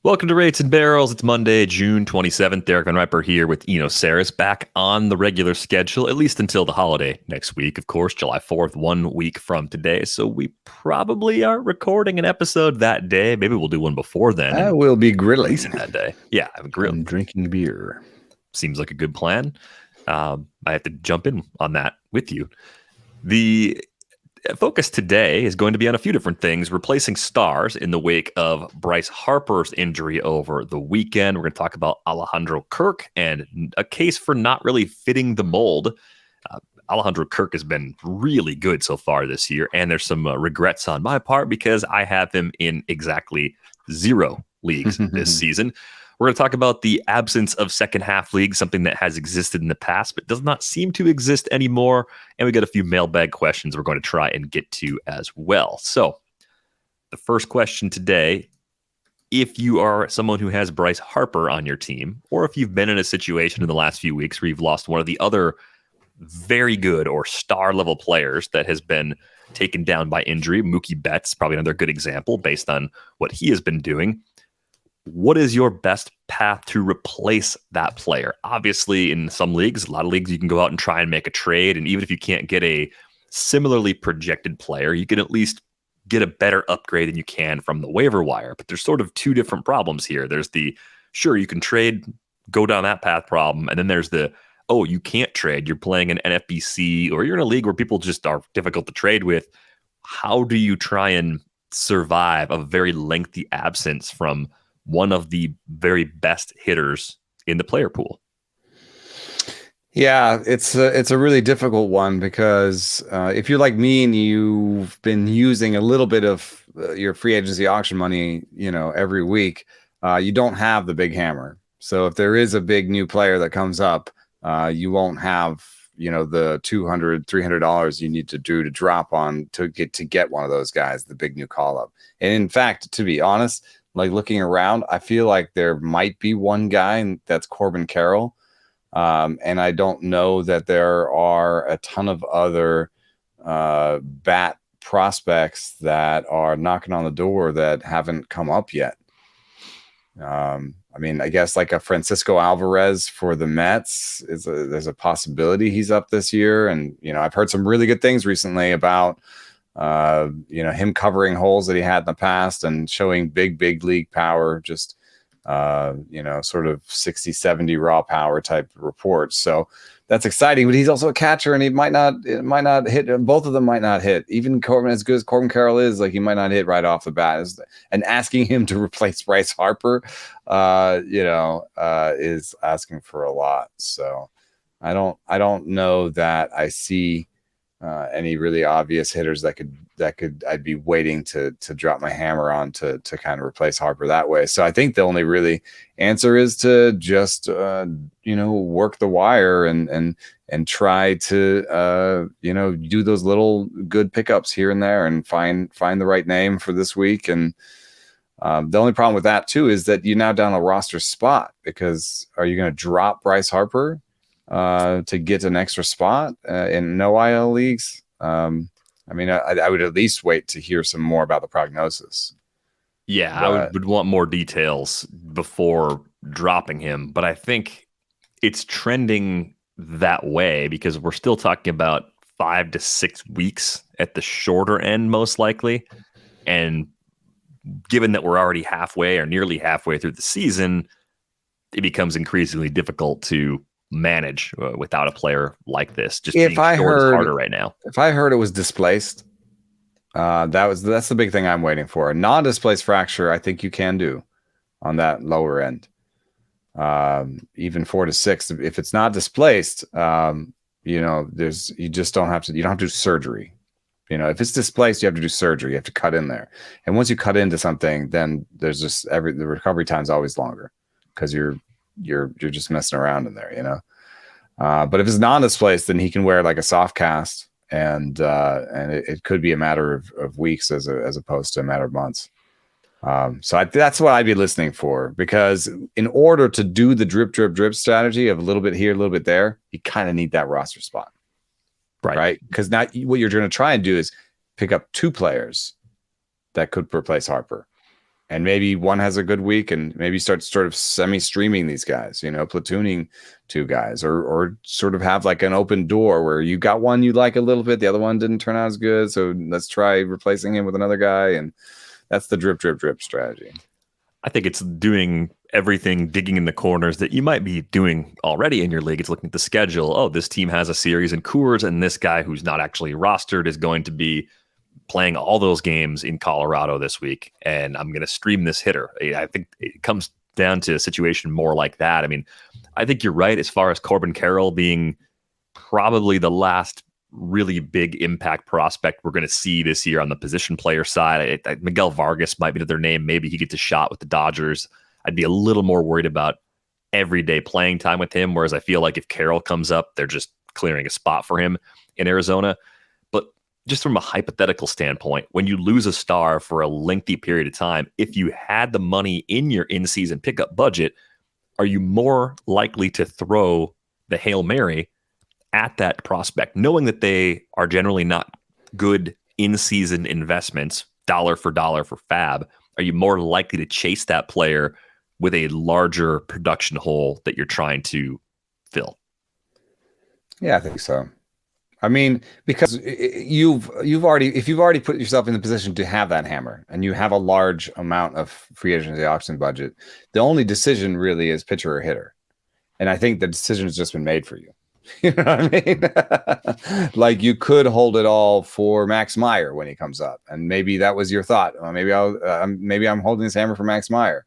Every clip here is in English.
Welcome to Rates and Barrels. It's Monday, June 27th. Derek Van Riper here with Eno Saris back on the regular schedule, at least until the holiday next week. Of course, July 4th, 1 week from today. So we probably aren't recording an episode that day. Maybe we'll do one before then. I will be grilling that day. Yeah, I'm grilling. And drinking beer. Seems like a good plan. I have to jump in on that with you. The focus today is going to be on a few different things, replacing stars in the wake of Bryce Harper's injury over the weekend. We're going to talk about Alejandro Kirk and a case for not really fitting the mold. Alejandro Kirk has been really good so far this year, and there's some regrets on my part because I have him in exactly 0 leagues this season. We're going to talk about the absence of second half leagues, something that has existed in the past, but does not seem to exist anymore. And we got a few mailbag questions we're going to try and get to as well. So the first question today, if you are someone who has Bryce Harper on your team, or if you've been in a situation in the last few weeks where you've lost one of the other very good or star level players that has been taken down by injury, Mookie Betts, probably another good example based on what he has been doing. What is your best path to replace that player? Obviously, in some leagues, a lot of leagues, you can go out and try and make a trade. And even if you can't get a similarly projected player, you can at least get a better upgrade than you can from the waiver wire. But there's sort of two different problems here. There's the, sure, you can trade, go down that path problem. And then there's the, oh, you can't trade. You're playing an NFBC or you're in a league where people just are difficult to trade with. How do you try and survive a very lengthy absence from one of the very best hitters in the player pool? Yeah, it's a really difficult one because if you're like me and you've been using a little bit of your free agency auction money, every week, you don't have the big hammer. So if there is a big new player that comes up, you won't have, the $200, $300 you need to do to drop on to get one of those guys, the big new call up. And in fact, to be honest, like looking around, I feel like there might be one guy, and that's Corbin Carroll. And I don't know that there are a ton of other bat prospects that are knocking on the door that haven't come up yet. I guess like a Francisco Alvarez for the Mets there's a possibility he's up this year. And, I've heard some really good things recently about him covering holes that he had in the past and showing big league power, just, sort of 60, 70 raw power type reports. So that's exciting, but he's also a catcher and it might not hit. Both of them might not hit. Even Corbin, as good as Corbin Carroll is, like he might not hit right off the bat. And asking him to replace Bryce Harper, is asking for a lot. So I don't know that I see any really obvious hitters that could I'd be waiting to drop my hammer on to kind of replace Harper that way. So I think the only really answer is to just work the wire and try to do those little good pickups here and there and find the right name for this week. And the only problem with that too is that you're now down a roster spot, because are you going to drop Bryce Harper to get an extra spot in no IL leagues? I would at least wait to hear some more about the prognosis. Yeah, I would want more details before dropping him, but I think it's trending that way because we're still talking about 5 to 6 weeks at the shorter end, most likely. And given that we're already halfway or nearly halfway through the season, it becomes increasingly difficult to manage without a player like this. Just being short is harder right now. If I heard it was displaced, that's the big thing I'm waiting for. A non-displaced fracture, I think you can do on that lower end. Even 4 to 6. If it's not displaced, you don't have to do surgery. If it's displaced, you have to do surgery. You have to cut in there. And once you cut into something, then there's just the recovery time is always longer because you're just messing around in there, but if it's non-displaced, then he can wear like a soft cast, and it could be a matter of weeks as opposed to a matter of months. So that's what I'd be listening for, because in order to do the drip strategy of a little bit here, a little bit there, you kind of need that roster spot. Right. Because now what you're going to try and do is pick up 2 players that could replace Harper. And maybe one has a good week and maybe start sort of semi-streaming these guys, platooning two guys, or sort of have like an open door where you got one you like a little bit, the other one didn't turn out as good, so let's try replacing him with another guy. And that's the drip, drip, drip strategy. I think it's doing everything, digging in the corners that you might be doing already in your league. It's looking at the schedule. Oh, this team has a series in Coors, and this guy who's not actually rostered is going to be playing all those games in Colorado this week, and I'm going to stream this hitter. I think it comes down to a situation more like that. I mean, I think you're right as far as Corbin Carroll being probably the last really big impact prospect we're going to see this year on the position player side. Miguel Vargas might be another name. Maybe he gets a shot with the Dodgers. I'd be a little more worried about everyday playing time with him, whereas I feel like if Carroll comes up, they're just clearing a spot for him in Arizona. Just from a hypothetical standpoint, when you lose a star for a lengthy period of time, if you had the money in your in-season pickup budget, are you more likely to throw the Hail Mary at that prospect, knowing that they are generally not good in-season investments, dollar for fab? Are you more likely to chase that player with a larger production hole that you're trying to fill? Yeah, I think so. I mean, because if you've already put yourself in the position to have that hammer and you have a large amount of free agency auction budget, the only decision really is pitcher or hitter. And I think the decision has just been made for you. You know what I mean? Like, you could hold it all for Max Meyer when he comes up, and maybe that was your thought. Maybe I'm holding this hammer for Max Meyer,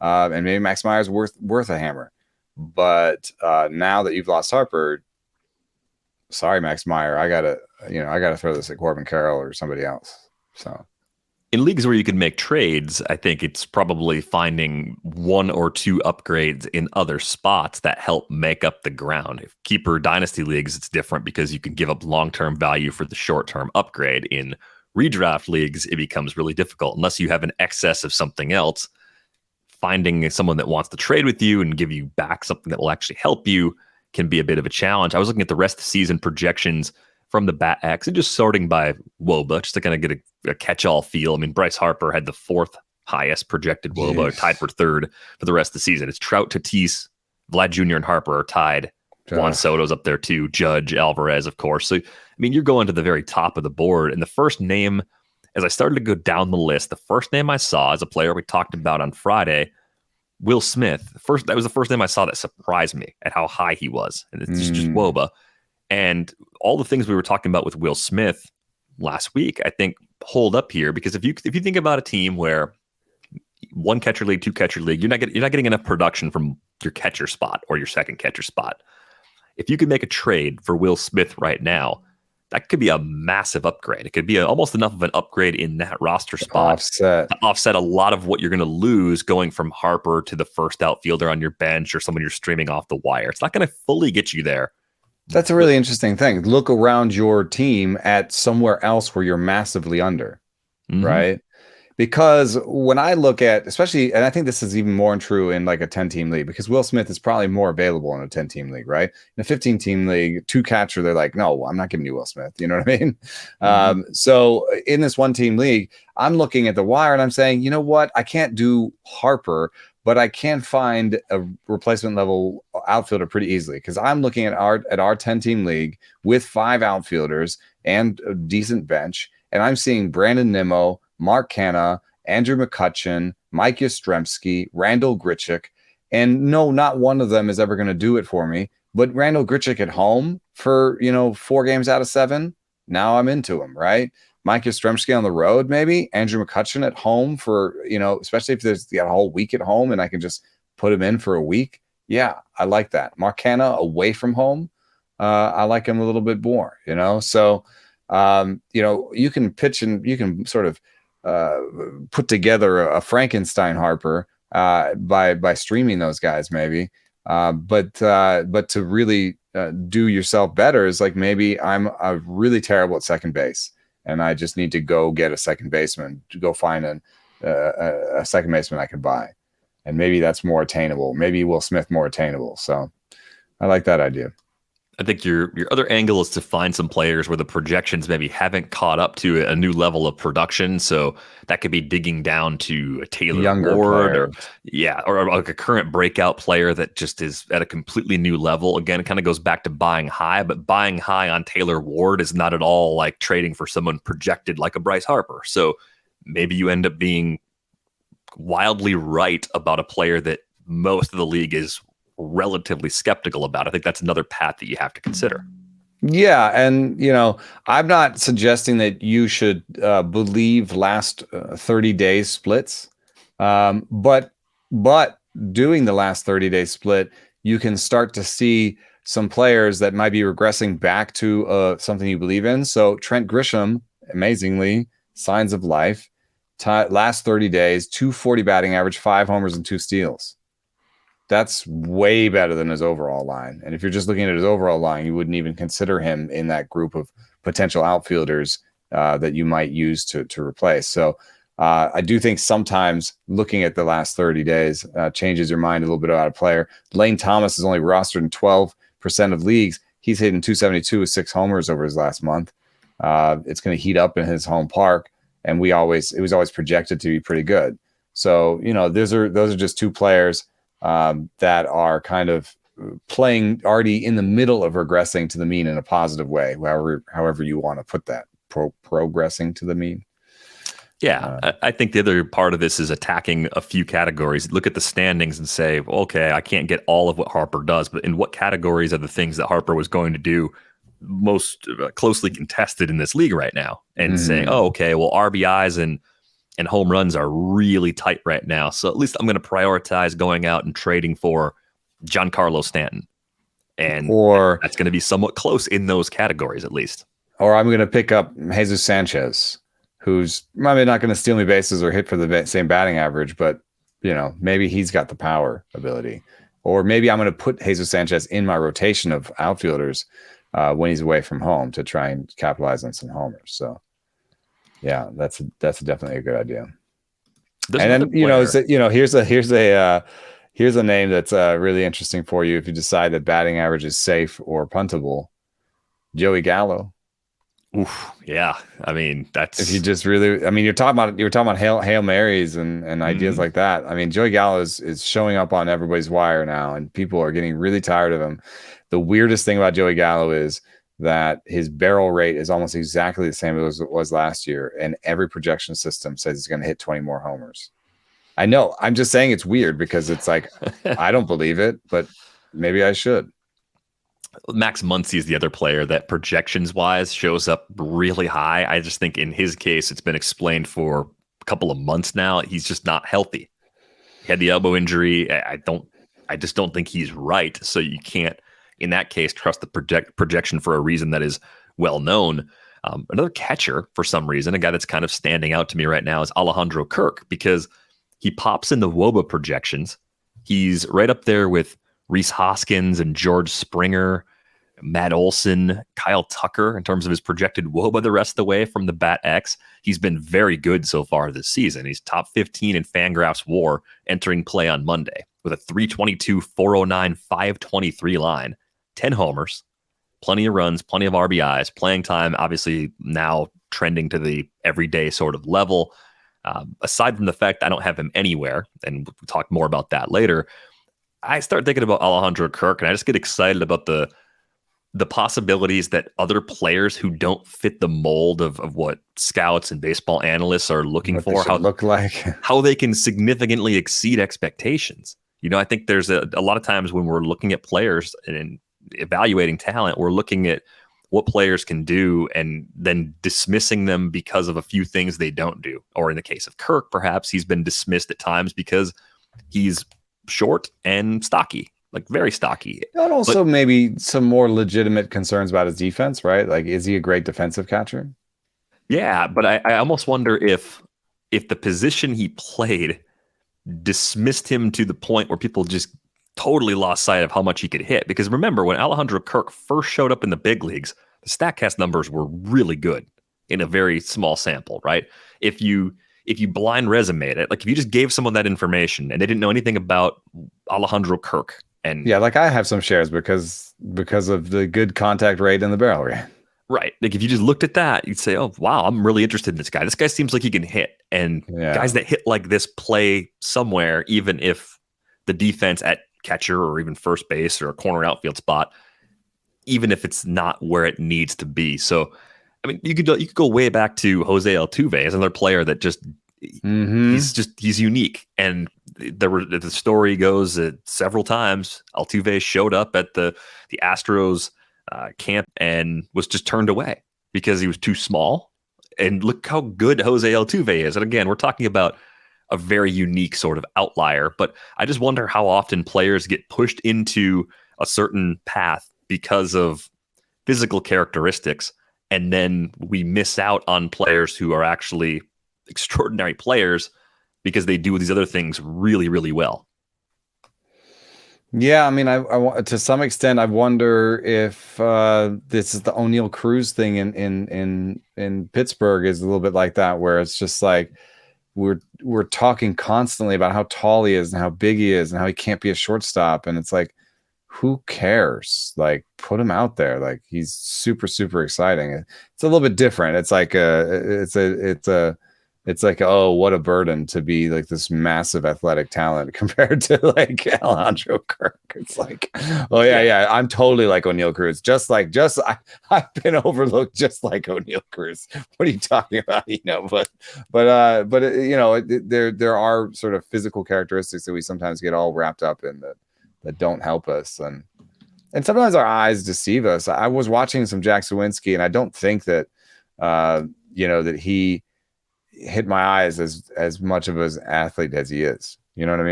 and maybe Max Meyer's worth a hammer. But now that you've lost Harper, sorry, Max Meyer, I gotta throw this at Corbin Carroll or somebody else. So, in leagues where you can make trades, I think it's probably finding one or two upgrades in other spots that help make up the ground. If keeper dynasty leagues, it's different because you can give up long-term value for the short-term upgrade. In redraft leagues, it becomes really difficult unless you have an excess of something else. Finding someone that wants to trade with you and give you back something that will actually help you can be a bit of a challenge. I was looking at the rest of the season projections from the Bat X and just sorting by WOBA just to kind of get a catch-all feel. I mean, Bryce Harper had the fourth highest projected WOBA, tied for third for the rest of the season. It's Trout, Tatis, Vlad Jr., and Harper are tied. Juan Soto's up there too. Judge, Alvarez, of course. So, I mean, you're going to the very top of the board. And the first name, as I started to go down the list, the first name I saw is a player we talked about on Friday, Will Smith. That was the first name I saw that surprised me at how high he was. And it's just WOBA. And all the things we were talking about with Will Smith last week, I think hold up here, because if you think about a team where one catcher league, two catcher league, you're not getting enough production from your catcher spot or your second catcher spot. If you could make a trade for Will Smith right now, that could be a massive upgrade. It could be almost enough of an upgrade in that roster spot to offset a lot of what you're going to lose going from Harper to the first outfielder on your bench or someone you're streaming off the wire. It's not going to fully get you there. That's a really interesting thing. Look around your team at somewhere else where you're massively under, right? Because when I look at, especially, and I think this is even more true in like a 10-team league, because Will Smith is probably more available in a 10-team league, right? In a 15-team league, two catcher, they're like, no, I'm not giving you Will Smith. You know what I mean? So in this 1-team league, I'm looking at the wire and I'm saying, you know what? I can't do Harper, but I can find a replacement level outfielder pretty easily, because I'm looking at our 10-team league with 5 outfielders and a decent bench, and I'm seeing Brandon Nimmo, Mark Canha, Andrew McCutchen, Mike Yastrzemski, Randall Grichuk, and no, not one of them is ever going to do it for me. But Randall Grichuk at home for 4 games out of 7, now I'm into him, right? Mike Yastrzemski on the road, maybe. Andrew McCutchen at home for, especially if there's got a whole week at home and I can just put him in for a week. Yeah, I like that. Mark Canha away from home, I like him a little bit more, So, you can pitch and you can sort of put together a Frankenstein Harper by streaming those guys, maybe. But to really do yourself better is like, maybe I'm really terrible at second base, and I just need to go get a second baseman, to go find a second baseman I could buy. And maybe that's more attainable. Maybe Will Smith more attainable. So I like that idea. I think your other angle is to find some players where the projections maybe haven't caught up to a new level of production. So that could be digging down to a Taylor Younger Ward players. or like a current breakout player that just is at a completely new level. Again, it kind of goes back to buying high, but buying high on Taylor Ward is not at all like trading for someone projected like a Bryce Harper. So maybe you end up being wildly right about a player that most of the league is relatively skeptical about. I think that's another path that you have to consider. Yeah, and I'm not suggesting that you should believe last 30 days splits, but doing the last 30-day split, you can start to see some players that might be regressing back to something you believe in. So Trent Grisham, amazingly, signs of life. Last 30 days, 240 batting average, 5 homers and 2 steals. That's way better than his overall line. And if you're just looking at his overall line, you wouldn't even consider him in that group of potential outfielders that you might use to replace. So I do think sometimes looking at the last 30 days changes your mind a little bit about a player. Lane Thomas is only rostered in 12% of leagues. He's hitting 272 with 6 homers over his last month. It's going to heat up in his home park, and it was always projected to be pretty good. So those are just two players that are kind of playing already in the middle of regressing to the mean in a positive way, however you want to put that, progressing to the mean. Yeah, I think the other part of this is attacking a few categories. Look at the standings and say, okay, I can't get all of what Harper does, but in what categories are the things that Harper was going to do most closely contested in this league right now? And saying, oh, okay, well, RBIs and home runs are really tight right now. So at least I'm going to prioritize going out and trading for Giancarlo Stanton. And that's going to be somewhat close in those categories, at least. Or I'm going to pick up Jesus Sanchez, who's maybe not going to steal me bases or hit for the same batting average, but maybe he's got the power ability. Or maybe I'm going to put Jesus Sanchez in my rotation of outfielders when he's away from home to try and capitalize on some homers. So yeah, that's definitely a good idea. And then here's a name that's really interesting for you if you decide that batting average is safe or puntable. Joey Gallo. Oof, yeah. I mean, that's if you just really. I mean, you're talking about Hail Marys and ideas like that. I mean, Joey Gallo is showing up on everybody's wire now, and people are getting really tired of him. The weirdest thing about Joey Gallo is that his barrel rate is almost exactly the same as it was last year, and every projection system says he's going to hit 20 more homers. I know. I'm just saying it's weird because it's like, I don't believe it, but maybe I should. Max Muncy is the other player that projections-wise shows up really high. I just think in his case, it's been explained for a couple of months now. He's just not healthy. He had the elbow injury. I just don't think he's right. So you can't, in that case, trust the projection for a reason that is well known. Another catcher, for some reason, a guy that's kind of standing out to me right now is Alejandro Kirk, because he pops in the WOBA projections. He's right up there with Rhys Hoskins and George Springer, Matt Olson, Kyle Tucker in terms of his projected WOBA the rest of the way from the Bat X. He's been very good so far this season. He's top 15 in Fangraphs WAR entering play on Monday with a 322, 409, 523 line, 10 homers, plenty of runs, plenty of RBIs, playing time, obviously now trending to the everyday sort of level. Aside from the fact I don't have him anywhere, and we'll talk more about that later, I start thinking about Alejandro Kirk, and I just get excited about the possibilities that other players who don't fit the mold of what scouts and baseball analysts are looking for, how they can significantly exceed expectations. I think there's a lot of times when we're looking at players and evaluating talent, we're looking at what players can do and then dismissing them because of a few things they don't do. Or in the case of Kirk, perhaps he's been dismissed at times because he's short and stocky, like very stocky. And also maybe some more legitimate concerns about his defense, right? Like, is he a great defensive catcher? Yeah, but I almost wonder if the position he played dismissed him to the point where people just totally lost sight of how much he could hit. Because remember, when Alejandro Kirk first showed up in the big leagues, the StatCast numbers were really good in a very small sample, right? If you blind resume it, like if you just gave someone that information and they didn't know anything about Alejandro Kirk And yeah, like I have some shares because of the good contact rate in the barrel rate. right. Like if you just looked at that, you'd say, oh, wow, I'm really interested in this guy. This guy seems like he can hit. And guys that hit like this play somewhere, even if the defense at catcher or even first base or a corner outfield spot, even if it's not where it needs to be. So, I mean, you could go way back to Jose Altuve as another player that just he's unique. And the story goes that several times Altuve showed up at the Astros camp and was just turned away because he was too small. And look how good Jose Altuve is. And again, we're talking about a very unique sort of outlier. But I just wonder how often players get pushed into a certain path because of physical characteristics, and then we miss out on players who are actually extraordinary players because they do these other things really, really well. Yeah, I mean, I to some extent, I wonder if this is the O'Neal Cruz thing in Pittsburgh is a little bit like that, where it's just like we're talking constantly about how tall he is and how big he is and how he can't be a shortstop, and it's like, who cares? Like, put him out there. Like, he's super, super exciting. It's a little bit different. It's like it's like, oh, what a burden to be like this massive athletic talent compared to like Alejandro Kirk. It's like, oh yeah, I'm totally like O'Neal Cruz. I've been overlooked just like O'Neal Cruz. What are you talking about? But there are sort of physical characteristics that we sometimes get all wrapped up in that don't help us, and sometimes our eyes deceive us. I was watching some Jack Sawinski, and I don't think that that he hit my eyes as much of an athlete as he is. You know what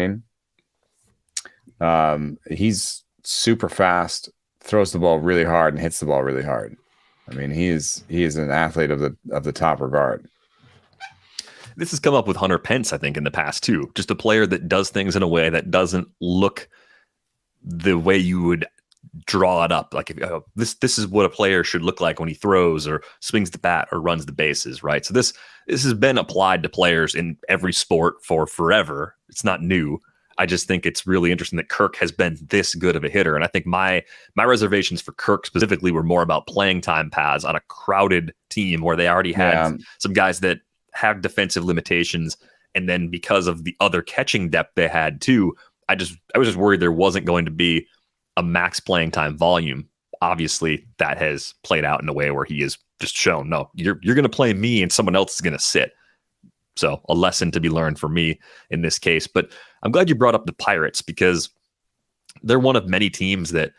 I mean? He's super fast, throws the ball really hard, and hits the ball really hard. I mean, he is an athlete of the top regard. This has come up with Hunter Pence, I think, in the past too. Just a player that does things in a way that doesn't look the way you would draw it up. Like if this is what a player should look like when he throws or swings the bat or runs the bases, right? So this has been applied to players in every sport for forever. It's not new. I just think it's really interesting that Kirk has been this good of a hitter. And I think my reservations for Kirk specifically were more about playing time paths on a crowded team where they already had some guys that have defensive limitations. And then because of the other catching depth they had too, I was just worried there wasn't going to be a max playing time volume. Obviously, that has played out in a way where he has just shown, no, you're going to play me and someone else is going to sit. So a lesson to be learned for me in this case. But I'm glad you brought up the Pirates because they're one of many teams that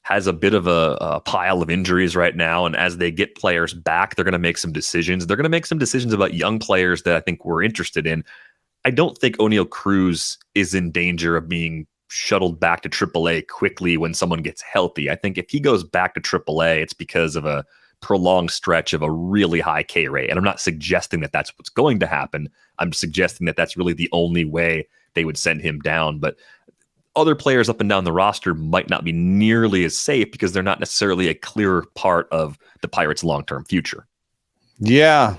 has a bit of a pile of injuries right now. And as they get players back, they're going to make some decisions. They're going to make some decisions about young players that I think we're interested in. I don't think O'Neal Cruz is in danger of being shuttled back to AAA quickly when someone gets healthy. I think if he goes back to AAA, it's because of a prolonged stretch of a really high K rate. And I'm not suggesting that that's what's going to happen. I'm suggesting that that's really the only way they would send him down. But other players up and down the roster might not be nearly as safe because they're not necessarily a clear part of the Pirates' long-term future. Yeah,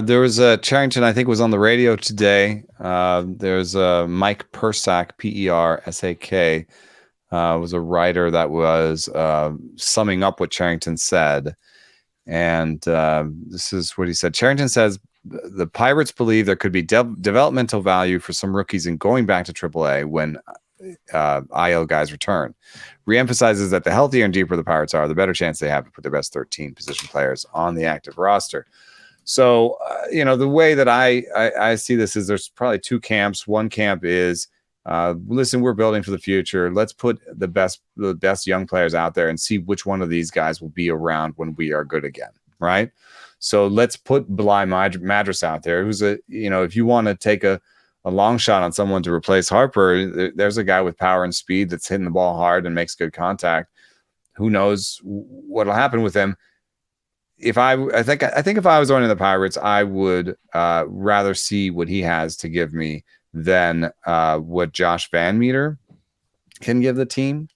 there was a Charrington, I think, was on the radio today. There's a Mike Persak, Persak, was a writer that was summing up what Charrington said. And this is what he said. Charrington says, the Pirates believe there could be developmental value for some rookies in going back to AAA when IL guys return. Reemphasizes that the healthier and deeper the Pirates are, the better chance they have to put their best 13 position players on the active roster. So, the way that I see this is there's probably two camps. One camp is, listen, we're building for the future. Let's put the best young players out there and see which one of these guys will be around when we are good again, right? So let's put Bly Madras out there, who's if you want to take a long shot on someone to replace Harper, there's a guy with power and speed that's hitting the ball hard and makes good contact. Who knows what'll happen with him? I think if I was owning the Pirates, I would rather see what he has to give me than what Josh Van Meter can give the team.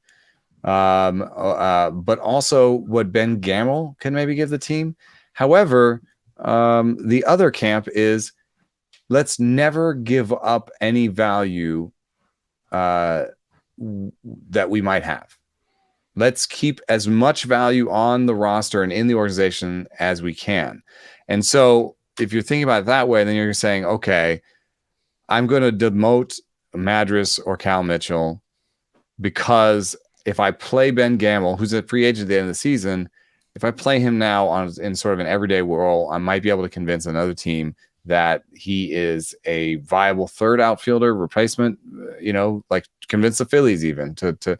But also what Ben Gamel can maybe give the team. However, the other camp is, let's never give up any value that we might have. Let's keep as much value on the roster and in the organization as we can. And so if you're thinking about it that way, then you're saying, okay, I'm going to demote Madras or Cal Mitchell because if I play Ben Gamble, who's a free agent at the end of the season, if I play him now in sort of an everyday role, I might be able to convince another team that he is a viable third outfielder replacement, like convince the Phillies even to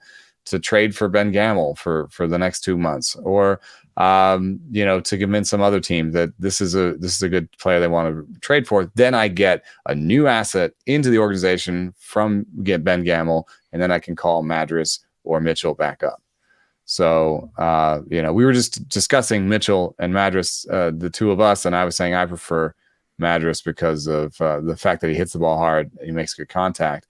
trade for Ben Gamble for the next 2 months, or to convince some other team that this is a good player they want to trade for. Then I get a new asset into the organization from Ben Gamble, and then I can call Madras or Mitchell back up. So we were just discussing Mitchell and Madras, the two of us, and I was saying I prefer Madras because of the fact that he hits the ball hard, he makes good contact.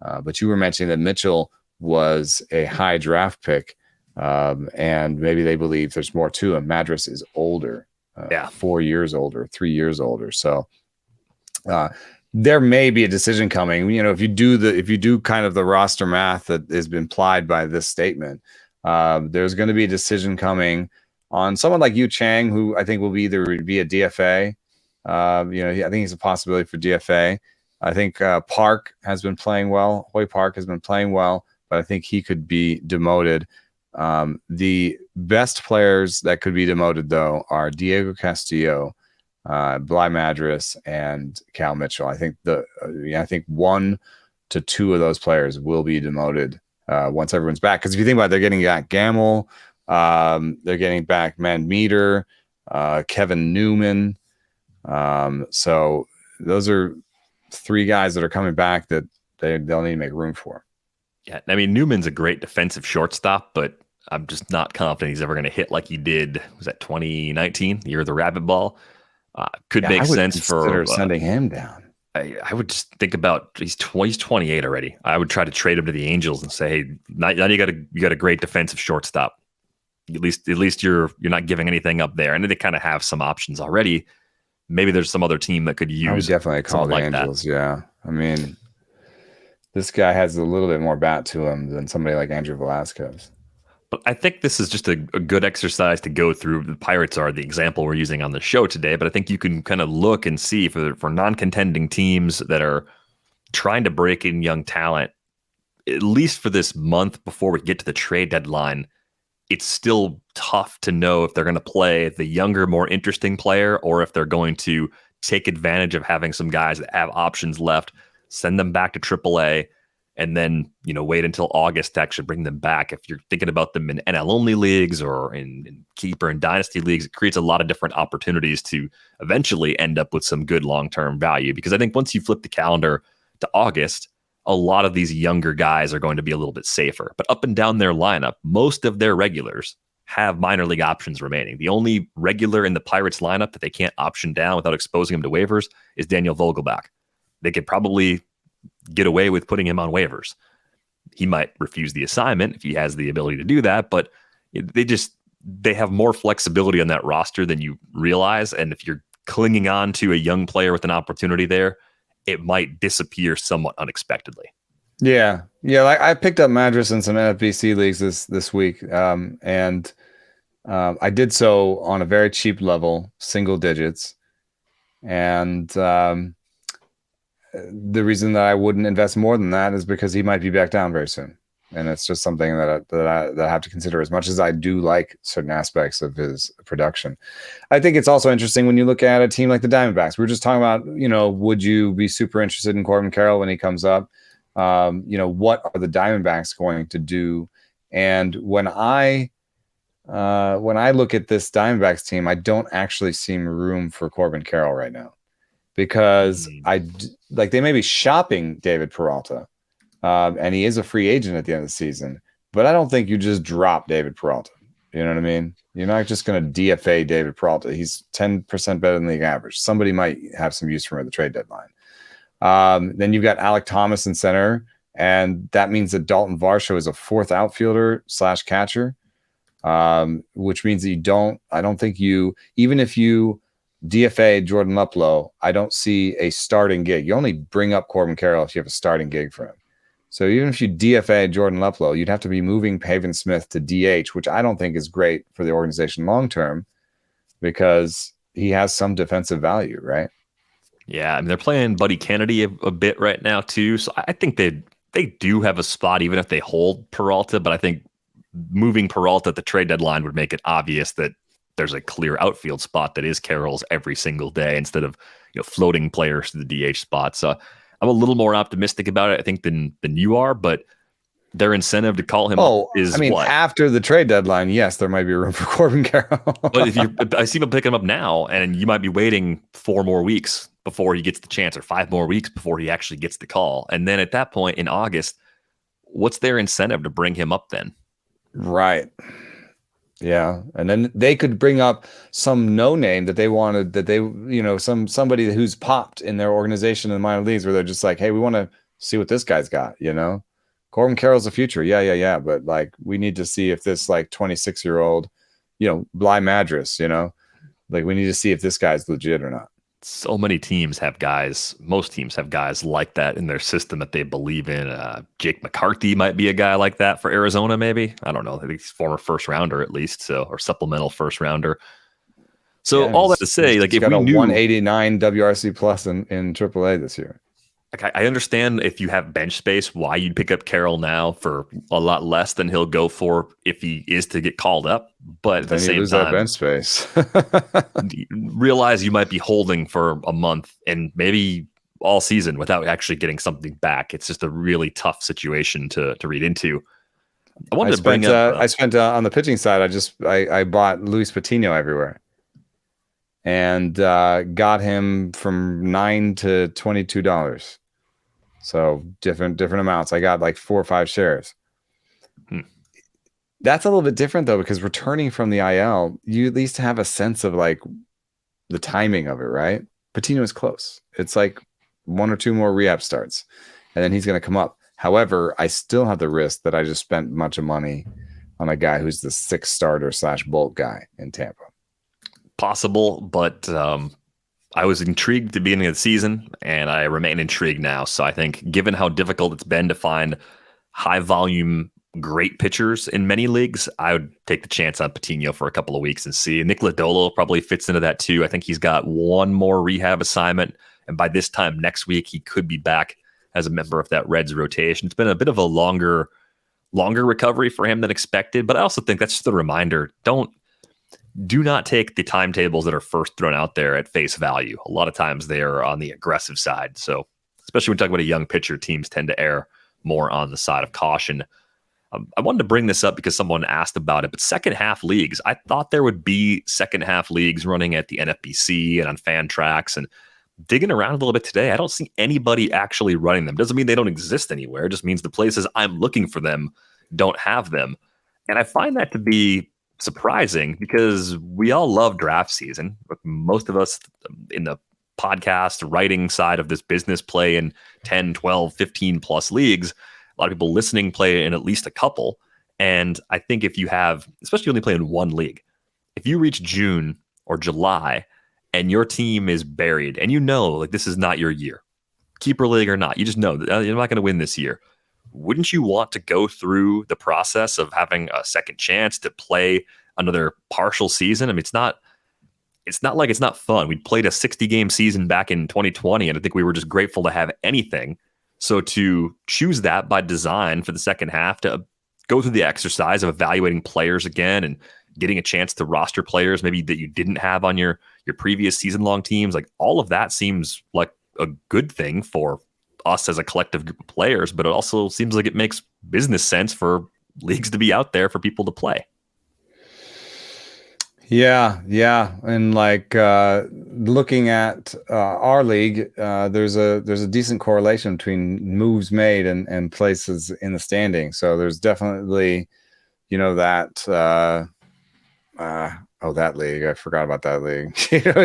But you were mentioning that Mitchell was a high draft pick, and maybe they believe there's more to him. Madras is older, 4 years older, 3 years older. So there may be a decision coming. If you do kind of the roster math that has been implied by this statement, there's going to be a decision coming on someone like Yu Chang, who I think will either be a DFA. I think he's a possibility for DFA. I think Park has been playing well. Hoy Park has been playing well, but I think he could be demoted. The best players that could be demoted, though, are Diego Castillo, Bly Madras, and Cal Mitchell. I think I think 1 to 2 of those players will be demoted once everyone's back. Because if you think about it, they're getting back Gamble, they're getting back Man Meter, Kevin Newman. So those are 3 guys that are coming back that they'll need to make room for. Yeah, I mean, Newman's a great defensive shortstop, but I'm just not confident he's ever going to hit like he did. Was that 2019, the year of the rabbit ball? Could make sense for sending him down. I would just think about he's 28 already. I would try to trade him to the Angels and say, hey, now you got a great defensive shortstop. At least you're not giving anything up there, and they kind of have some options already. Maybe there's some other team that could use. I would definitely call the Angels. Yeah, I mean, this guy has a little bit more bat to him than somebody like Andrew Velasquez. But I think this is just a good exercise to go through. The Pirates are the example we're using on the show today, but I think you can kind of look and see for non-contending teams that are trying to break in young talent, at least for this month before we get to the trade deadline, it's still tough to know if they're going to play the younger, more interesting player, or if they're going to take advantage of having some guys that have options left, send them back to AAA, and then wait until August to actually bring them back. If you're thinking about them in NL-only leagues or in keeper and dynasty leagues, it creates a lot of different opportunities to eventually end up with some good long-term value. Because I think once you flip the calendar to August, a lot of these younger guys are going to be a little bit safer. But up and down their lineup, most of their regulars have minor league options remaining. The only regular in the Pirates lineup that they can't option down without exposing him to waivers is Daniel Vogelbach. They could probably get away with putting him on waivers. He might refuse the assignment if he has the ability to do that, but they have more flexibility on that roster than you realize. And if you're clinging on to a young player with an opportunity there, it might disappear somewhat unexpectedly. Yeah. Like I picked up Madras in some NFBC leagues this week, and I did so on a very cheap level, single digits, and the reason that I wouldn't invest more than that is because he might be back down very soon, and it's just something that I have to consider. As much as I do like certain aspects of his production, I think it's also interesting when you look at a team like the Diamondbacks. We were just talking about, would you be super interested in Corbin Carroll when he comes up? What are the Diamondbacks going to do? And when I look at this Diamondbacks team, I don't actually see room for Corbin Carroll right now, because they may be shopping David Peralta, and he is a free agent at the end of the season, but I don't think you just drop David Peralta. You know what I mean? You're not just going to DFA David Peralta. He's 10% better than league average. Somebody might have some use for him at the trade deadline. Then you've got Alec Thomas in center, and that means that Dalton Varsho is a 4th outfielder / catcher, which means that I don't think even if you DFA Jordan Luplow, I don't see a starting gig. You only bring up Corbin Carroll if you have a starting gig for him. So even if you DFA Jordan Luplow, you'd have to be moving Pavin Smith to DH, which I don't think is great for the organization long term because he has some defensive value, right? Yeah, I mean they're playing Buddy Kennedy a bit right now too, so I think they do have a spot even if they hold Peralta. But I think moving Peralta at the trade deadline would make it obvious that there's a clear outfield spot that is Carroll's every single day instead of floating players to the DH spot. So I'm a little more optimistic about it, I think, than you are, but their incentive to call him up is what? After the trade deadline, yes, there might be room for Corbin Carroll. But I see him picking him up now, and you might be waiting 4 more weeks before he gets the chance, or 5 more weeks before he actually gets the call. And then at that point in August, what's their incentive to bring him up then? Right. Yeah. And then they could bring up some no name that they wanted, that they, somebody who's popped in their organization in the minor leagues where they're just like, hey, we want to see what this guy's got, Corbin Carroll's the future. Yeah. But like, we need to see if this like 26-year-old, Bly Madras, like we need to see if this guy's legit or not. So many teams have guys, most teams have guys like that in their system that they believe in. Jake McCarthy might be a guy like that for Arizona, maybe. I don't know. I think he's former first rounder at least, or supplemental first rounder. So all that to say, like if we knew 189 WRC plus in AAA this year. Like I understand if you have bench space, why you'd pick up Carroll now for a lot less than he'll go for if he is to get called up. But at the same time, that bench space. Realize you might be holding for a month and maybe all season without actually getting something back. It's just a really tough situation to read into. I spent on the pitching side. I bought Luis Patino everywhere. And got him from $9 to $22. So different amounts. I got like 4 or 5 shares. That's a little bit different though, because returning from the IL, you at least have a sense of like the timing of it, right? Patino is close. It's like 1 or 2 more rehab starts, and then he's going to come up. However, I still have the risk that I just spent a bunch of money on a guy who's the 6th starter / bulk guy in Tampa. Possible, but I was intrigued at the beginning of the season, and I remain intrigued now. So I think given how difficult it's been to find high-volume, great pitchers in many leagues, I would take the chance on Patino for a couple of weeks and see. Nick Lodolo probably fits into that too. I think he's got 1 more rehab assignment, and by this time next week, he could be back as a member of that Reds rotation. It's been a bit of a longer recovery for him than expected, but I also think that's just a reminder. Do not take the timetables that are first thrown out there at face value. A lot of times they are on the aggressive side. So especially when we talk about a young pitcher, teams tend to err more on the side of caution. I wanted to bring this up because someone asked about it, but second half leagues, I thought there would be second half leagues running at the NFBC and on fan tracks, and digging around a little bit today, I don't see anybody actually running them. Doesn't mean they don't exist anywhere. It just means the places I'm looking for them don't have them. And I find that to be surprising because we all love draft season. Most of us in the podcast writing side of this business play in 10, 12, 15 plus leagues. A lot of people listening play in at least a couple. And I think if you have, especially only play in one league, if you reach June or July and your team is buried and like this is not your year, keeper league or not, you just know that you're not going to win this year. Wouldn't you want to go through the process of having a second chance to play another partial season? I mean, it's not like it's not fun. We played a 60-game season back in 2020, and I think we were just grateful to have anything. So to choose that by design for the second half, to go through the exercise of evaluating players again and getting a chance to roster players maybe that you didn't have on your previous season-long teams, like all of that seems like a good thing for us as a collective group of players, but it also seems like it makes business sense for leagues to be out there for people to play. Yeah. And like looking at our league, there's a decent correlation between moves made and places in the standing. So there's definitely, that that league. I forgot about that league.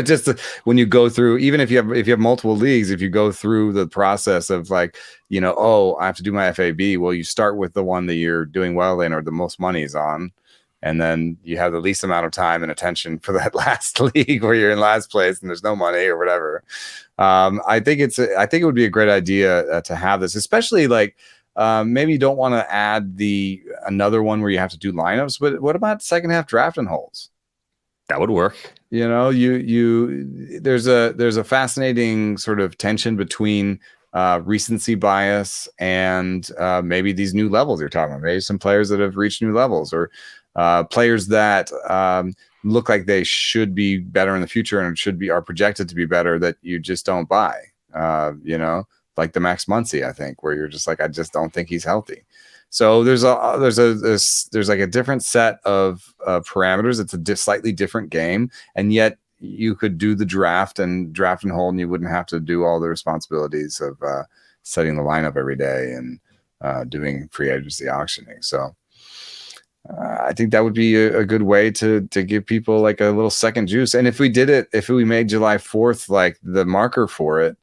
Just when you go through, even if you have multiple leagues, if you go through the process of like, I have to do my FAB. Well, you start with the one that you're doing well in or the most money is on. And then you have the least amount of time and attention for that last league where you're in last place and there's no money or whatever. I think it would be a great idea to have this, especially like Maybe you don't want to add another one where you have to do lineups, but what about second half draft and holds? That would work. You know, there's a fascinating sort of tension between recency bias and maybe these new levels you're talking about. Maybe some players that have reached new levels, or players that look like they should be better in the future and are projected to be better that you just don't buy. You know, like the Max Muncy, I think, where you're just like, I just don't think he's healthy. So there's like a different set of parameters. It's a slightly different game, and yet you could do the draft and hold, and you wouldn't have to do all the responsibilities of setting the lineup every day and doing free agency auctioning. So I think that would be a good way to give people like a little second juice. And if we made July 4th like the marker for it,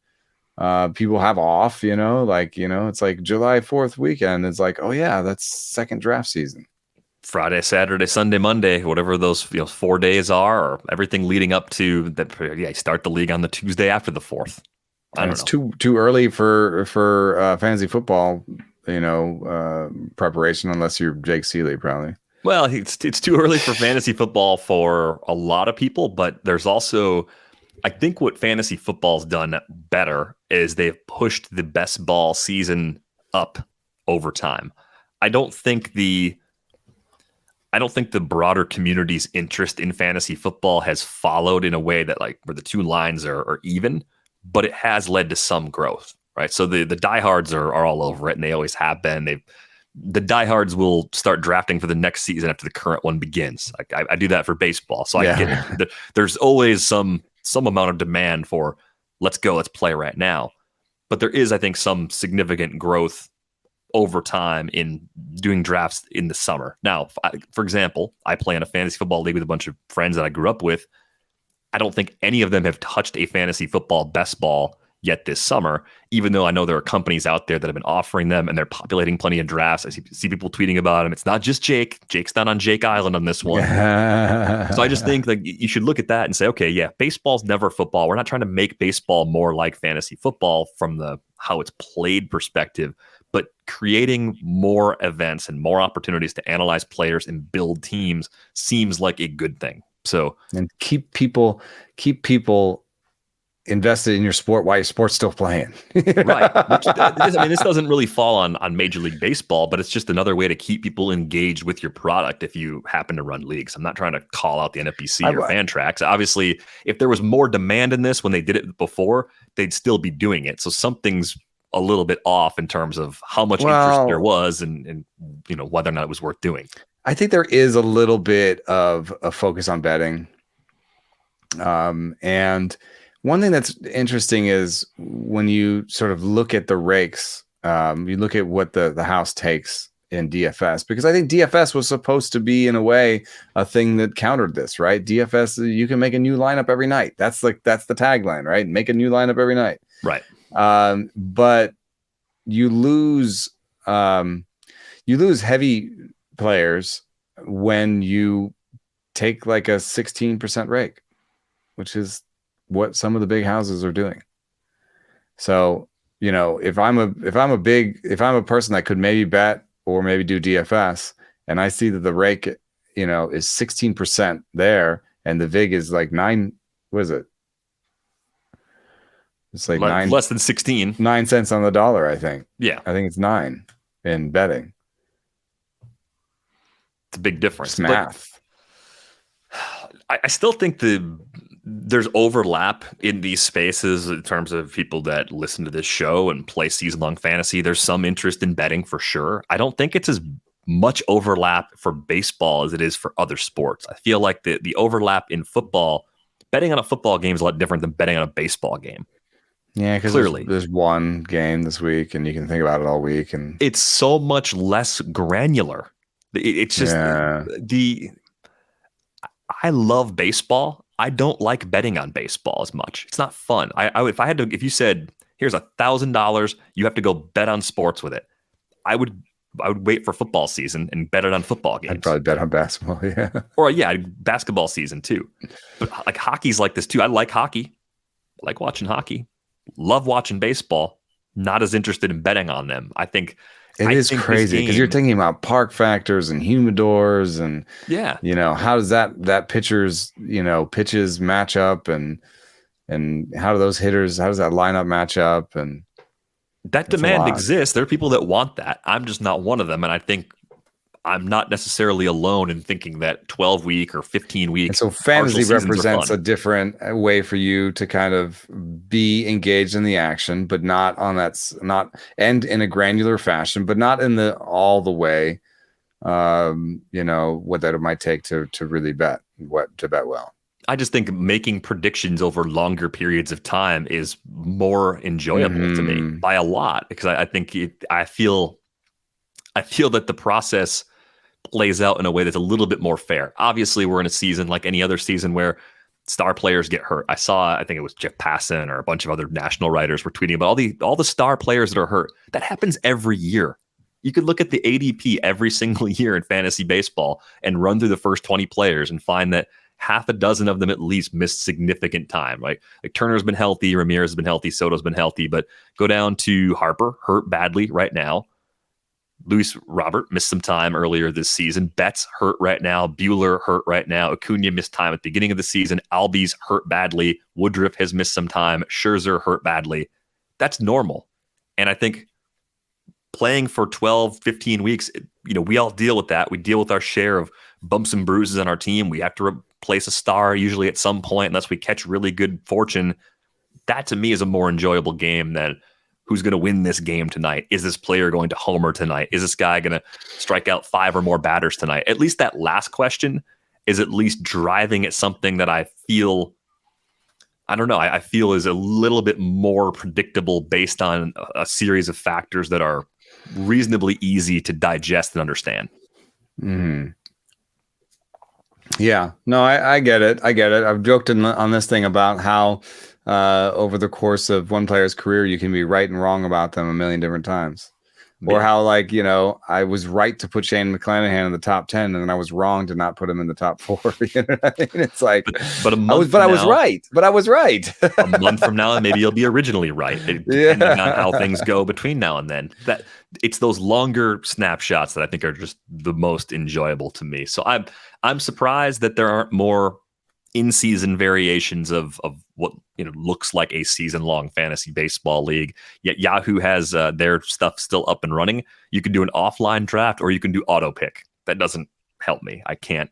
people have off, you know, it's like July 4th weekend. It's like, oh yeah, that's second draft season. Friday, Saturday, Sunday, Monday, whatever those 4 days are, or everything leading up to that. Yeah, start the league on the Tuesday after the 4th. It's too early for fantasy football, preparation, unless you're Jake Seeley, probably. Well, it's too early for fantasy football for a lot of people, but there's also, I think what fantasy football's done better is they've pushed the best ball season up over time. I don't think the broader community's interest in fantasy football has followed in a way that like where the two lines are even, but it has led to some growth, right? So the diehards are all over it, and they always have been. The diehards will start drafting for the next season after the current one begins. I do that for baseball, so I get it. There's always some amount of demand for let's play right now. But there is, I think, some significant growth over time in doing drafts in the summer. Now, for example, I play in a fantasy football league with a bunch of friends that I grew up with. I don't think any of them have touched a fantasy football best ball yet this summer, even though I know there are companies out there that have been offering them, and they're populating plenty of drafts. I see people tweeting about them. It's not just Jake. Jake's not on Jake Island on this one. So I just think like you should look at that and say, okay, yeah, baseball's never football. We're not trying to make baseball more like fantasy football from the how it's played perspective, but creating more events and more opportunities to analyze players and build teams seems like a good thing. So, and keep people invested in your sport while your sport's still playing. Right. This doesn't really fall on Major League Baseball, but it's just another way to keep people engaged with your product if you happen to run leagues. I'm not trying to call out the NFBC or Fantrax. Obviously, if there was more demand in this when they did it before, they'd still be doing it. So something's a little bit off in terms of how much interest there was and whether or not it was worth doing. I think there is a little bit of a focus on betting. And one thing that's interesting is when you sort of look at the rakes, you look at what the house takes in DFS, because I think DFS was supposed to be, in a way, a thing that countered this, right? DFS, you can make a new lineup every night. That's the tagline, right? Make a new lineup every night. Right. But you lose heavy players when you take like a 16% rake, which is what some of the big houses are doing. So, if I'm a person that could maybe bet or maybe do DFS, and I see that the rake, is 16% there, and the VIG is like 9, what is it? It's like less than 16. 9 cents on the dollar, I think. Yeah. I think it's 9 in betting. It's a big difference. It's math. I still think there's overlap in these spaces in terms of people that listen to this show and play season-long fantasy. There's some interest in betting for sure. I don't think it's as much overlap for baseball as it is for other sports. I feel like the overlap in football, betting on a football game is a lot different than betting on a baseball game. Yeah, because clearly there's one game this week, and you can think about it all week, and it's so much less granular. It's just I love baseball. I don't like betting on baseball as much. It's not fun. If you said, here's $1,000, you have to go bet on sports with it, I would wait for football season and bet it on football games. I'd probably bet on basketball, yeah. Or basketball season too. But like hockey's like this too. I like hockey. I like watching hockey. Love watching baseball. Not as interested in betting on them. I think It is crazy because you're thinking about park factors and humidors and, yeah, how does that pitcher's, pitches match up and how does that lineup match up? And that demand exists. There are people that want that. I'm just not one of them. And I think I'm not necessarily alone in thinking that 12-week or 15-week. And so fantasy represents a different way for you to kind of be engaged in the action, but not and in a granular fashion, but not in all the way, what that it might take to really bet well. I just think making predictions over longer periods of time is more enjoyable to me by a lot, because I think I feel that the process plays out in a way that's a little bit more fair. Obviously, we're in a season like any other season where star players get hurt. I think it was Jeff Passan or a bunch of other national writers were tweeting about all the star players that are hurt. That happens every year. You could look at the ADP every single year in fantasy baseball and run through the first 20 players and find that half a dozen of them at least missed significant time, right? Like Turner's been healthy, Ramirez has been healthy, Soto's been healthy, but go down to Harper, hurt badly right now. Luis Robert missed some time earlier this season. Betts hurt right now. Buehler hurt right now. Acuna missed time at the beginning of the season. Albies hurt badly. Woodruff has missed some time. Scherzer hurt badly. That's normal. And I think playing for 12, 15 weeks, we all deal with that. We deal with our share of bumps and bruises on our team. We have to replace a star usually at some point unless we catch really good fortune. That to me is a more enjoyable game than who's going to win this game tonight. Is this player going to homer tonight? Is this guy going to strike out 5 or more batters tonight? At least that last question is at least driving at something that I feel is a little bit more predictable based on a series of factors that are reasonably easy to digest and understand. Mm-hmm. Yeah, no, I get it. I've joked on this thing about how over the course of one player's career, you can be right and wrong about them a million different times. Or how, I was right to put Shane McClanahan in the top 10, and then I was wrong to not put him in the top 4. You know what I mean? It's like, but I was right. A month from now, maybe you'll be originally right, depending on how things go between now and then. That it's those longer snapshots that I think are just the most enjoyable to me. So I'm surprised that there aren't more in-season variations of what looks like a season-long fantasy baseball league. Yet Yahoo has their stuff still up and running. You can do an offline draft, or you can do auto pick. That doesn't help me. I can't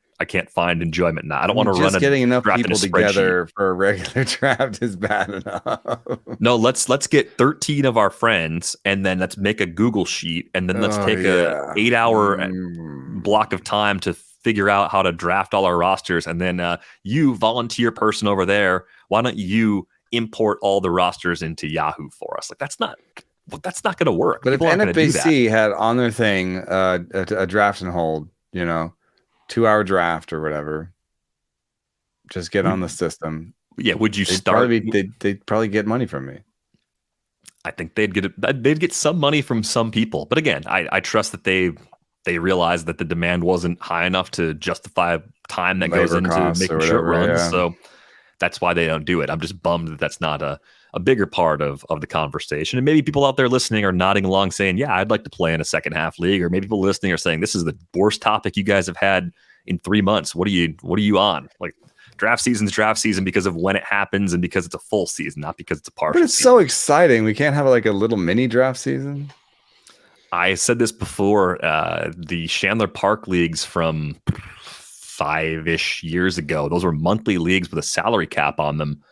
find enjoyment in that. I don't want to run just getting enough draft people together for a regular draft is bad enough. No, let's get 13 of our friends, and then let's make a Google sheet, and then let's take a 8-hour block of time to figure out how to draft all our rosters, and then you volunteer person over there, why don't you import all the rosters into Yahoo for us? Like that's not going to work. But people if NFBC had on their thing a draft and hold, 2-hour draft or whatever, just get on the system. Yeah, would you start? They'd probably get money from me. I think they'd get some money from some people, but again, I trust that they realized that the demand wasn't high enough to justify time that goes into making sure it runs. Yeah. So that's why they don't do it. I'm just bummed that that's not a bigger part of the conversation. And maybe people out there listening are nodding along saying, yeah, I'd like to play in a second half league. Or maybe people listening are saying, this is the worst topic you guys have had in 3 months. What are you on? Like draft season's draft season because of when it happens and because it's a full season, not because it's a partial But it's season. So exciting. We can't have like a little mini draft season. I said this before, the Chandler Park leagues from 5-ish years ago, those were monthly leagues with a salary cap on them.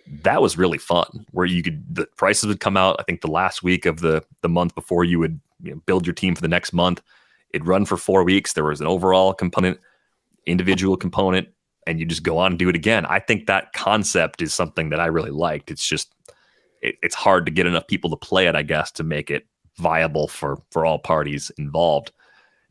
That was really fun, where the prices would come out, I think the last week of the month before you would build your team for the next month. It'd run for 4 weeks. There was an overall component, individual component, and you just go on and do it again. I think that concept is something that I really liked. It's just, it's hard to get enough people to play it, I guess, to make it viable for all parties involved.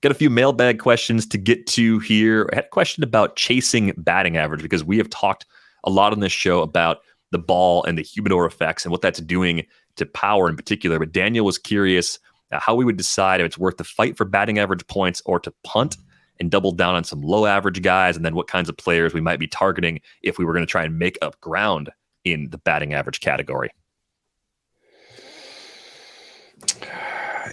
Got a few mailbag questions to get to here. I had a question about chasing batting average, because we have talked a lot on this show about the ball and the humidor effects and what that's doing to power in particular. But Daniel was curious how we would decide if it's worth to fight for batting average points or to punt and double down on some low average guys, and then what kinds of players we might be targeting if we were going to try and make up ground in the batting average category.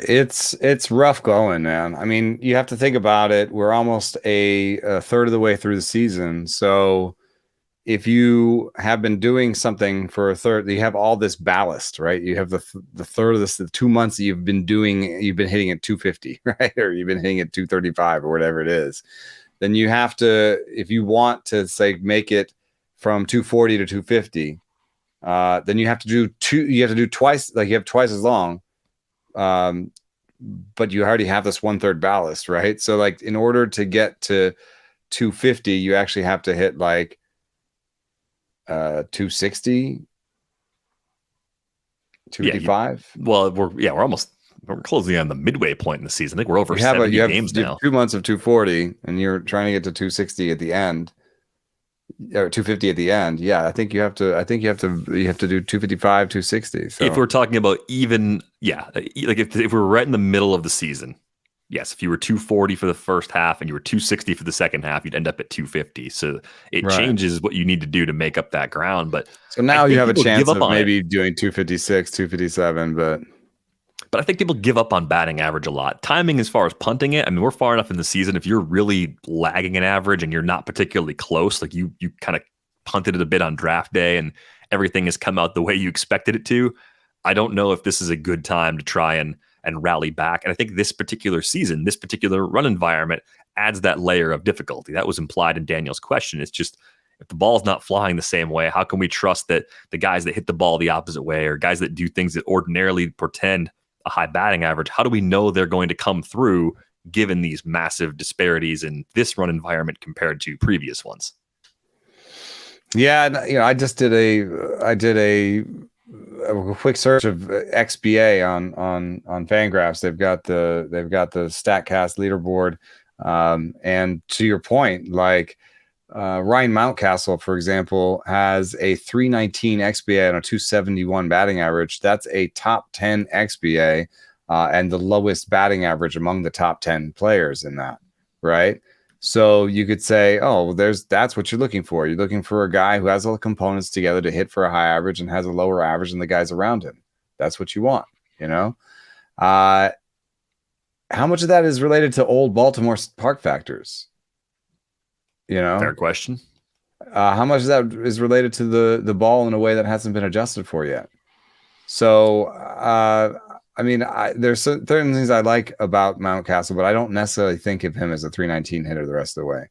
It's rough going, man. I mean, you have to think about it. We're almost a third of the way through the season. So if you have been doing something for a third, you have all this ballast, right? You have the third of this, the 2 months that you've been hitting at 250, right? Or you've been hitting at 235 or whatever it is. Then you have to, if you want to say make it from 240 to 250, then you have to do twice, like you have twice as long. But you already have this 1/3 ballast, right? So like in order to get to 250, you actually have to hit like 260, 255. Well, we're closing on the midway point in the season. I think we're over 70 games now. 2 months of 240, and you're trying to get to 260 at the end, or 250 at the end. Yeah, I think you have to do 255, 260. So if we're talking about even, like if we're right in the middle of the season, yes, if you were 240 for the first half and you were 260 for the second half, you'd end up at 250. So it changes what you need to do to make up that ground. But so now you have a chance of maybe doing 256, 257, but I think people give up on batting average a lot. Timing as far as punting it, I mean, we're far enough in the season. If you're really lagging an average and you're not particularly close, like you kind of punted it a bit on draft day and everything has come out the way you expected it to, I don't know if this is a good time to try and rally back. And I think this particular season, this particular run environment adds that layer of difficulty. That was implied in Daniel's question. It's just, if the ball's not flying the same way, how can we trust that the guys that hit the ball the opposite way or guys that do things that ordinarily portend a high batting average, how do we know they're going to come through given these massive disparities in this run environment compared to previous ones? Yeah, I just did a quick search of XBA on Fangraphs. They've got the Statcast leaderboard, and to your point, like Ryan Mountcastle, for example, has a 319 XBA and a 271 batting average. That's a top 10 XBA and the lowest batting average among the top 10 players in that, right? So you could say, oh, that's what you're looking for. You're looking for a guy who has all the components together to hit for a high average and has a lower average than the guys around him. That's what you want, How much of that is related to old Baltimore park factors? Fair question. How much of that is related to the ball in a way that hasn't been adjusted for yet? So, I mean, there's certain things I like about Mountcastle, but I don't necessarily think of him as a 319 hitter the rest of the way.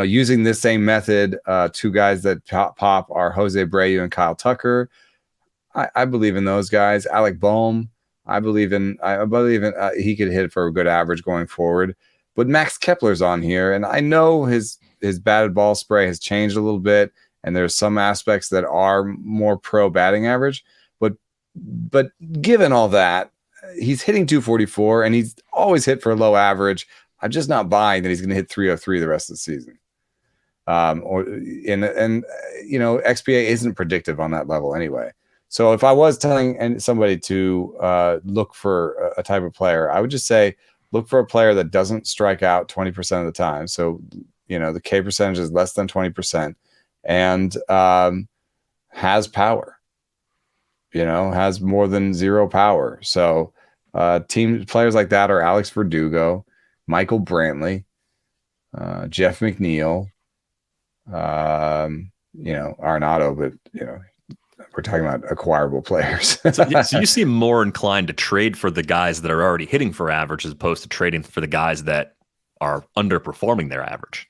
Using this same method, two guys that pop are Jose Abreu and Kyle Tucker. I believe in those guys. Alec Boehm, I believe in he could hit for a good average going forward. But Max Kepler's on here, and I know his batted ball spray has changed a little bit, and there's some aspects that are more pro batting average. But given all that, he's hitting 244, and he's always hit for a low average. I'm just not buying that he's going to hit 303 the rest of the season. XBA isn't predictive on that level anyway. So if I was telling somebody to look for a type of player, I would just say, look for a player that doesn't strike out 20% of the time. So, the K percentage is less than 20% and has power, has more than zero power. So team players like that are Alex Verdugo, Michael Brantley, Jeff McNeil, Arenado, but, we're talking about acquirable players. So you seem more inclined to trade for the guys that are already hitting for average as opposed to trading for the guys that are underperforming their average.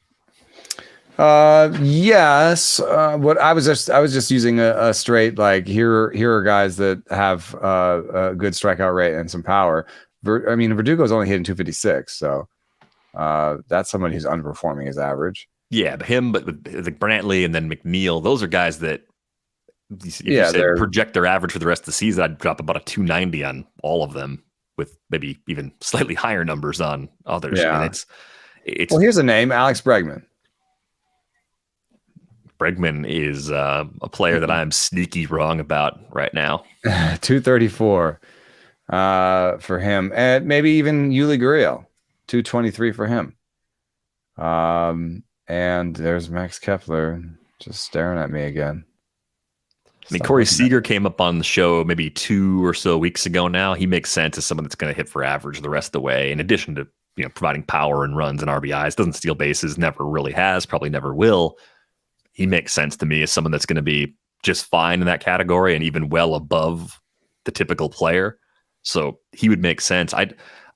Yes. What I was just using a straight, like, here are guys that have a good strikeout rate and some power. Verdugo's only hitting 256, so that's somebody who's underperforming his average. Yeah, but the Brantley and then McNeil, those are guys that project their average for the rest of the season. I'd drop about a 290 on all of them, with maybe even slightly higher numbers on others. Yeah. I mean, it's well, here's a name, Alex Bregman. Bregman is a player that I'm sneaky wrong about right now. 234 for him, and maybe even Yuli Gurriel, 223 for him. And there's Max Kepler just staring at me again. I mean, Corey Seager came up on the show maybe 2 or so weeks ago now. He makes sense as someone that's going to hit for average the rest of the way, in addition to providing power and runs and RBIs. Doesn't steal bases, never really has, probably never will. He makes sense to me as someone that's going to be just fine in that category and even well above the typical player. So he would make sense. I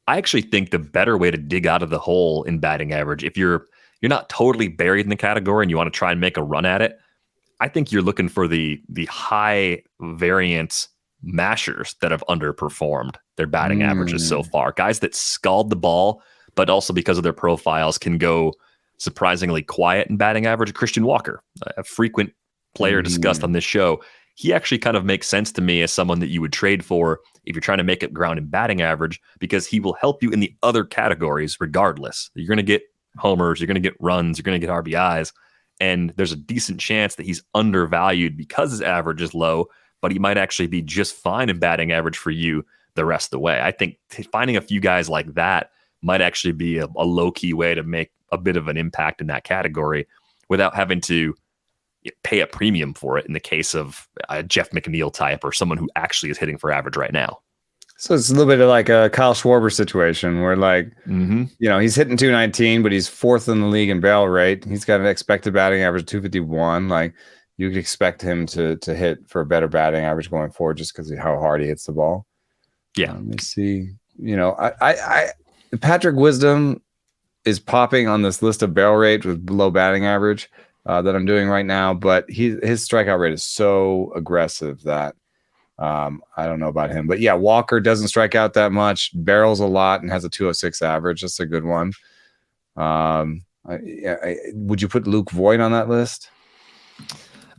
actually think the better way to dig out of the hole in batting average, if you're not totally buried in the category and you want to try and make a run at it, I think you're looking for the high variance mashers that have underperformed their batting averages so far. Guys that scald the ball, but also because of their profiles can go surprisingly quiet in batting average. Christian Walker, a frequent player discussed on this show. He actually kind of makes sense to me as someone that you would trade for if you're trying to make up ground in batting average, because he will help you in the other categories regardless. You're going to get homers, you're going to get runs, you're going to get RBIs, and there's a decent chance that he's undervalued because his average is low, but he might actually be just fine in batting average for you the rest of the way. I think finding a few guys like that might actually be a low-key way to make a bit of an impact in that category without having to pay a premium for it in the case of a Jeff McNeil type or someone who actually is hitting for average right now. So it's a little bit of like a Kyle Schwarber situation where he's hitting 219, but he's 4th in the league in barrel rate. He's got an expected batting average of 251. Like you could expect him to hit for a better batting average going forward just because of how hard he hits the ball. Yeah. Let me see. Patrick Wisdom is popping on this list of barrel rate with low batting average that I'm doing right now, but his strikeout rate is so aggressive that I don't know about him. But yeah, Walker doesn't strike out that much, barrels a lot, and has a 206 average. That's a good one. Would you put Luke Voigt on that list?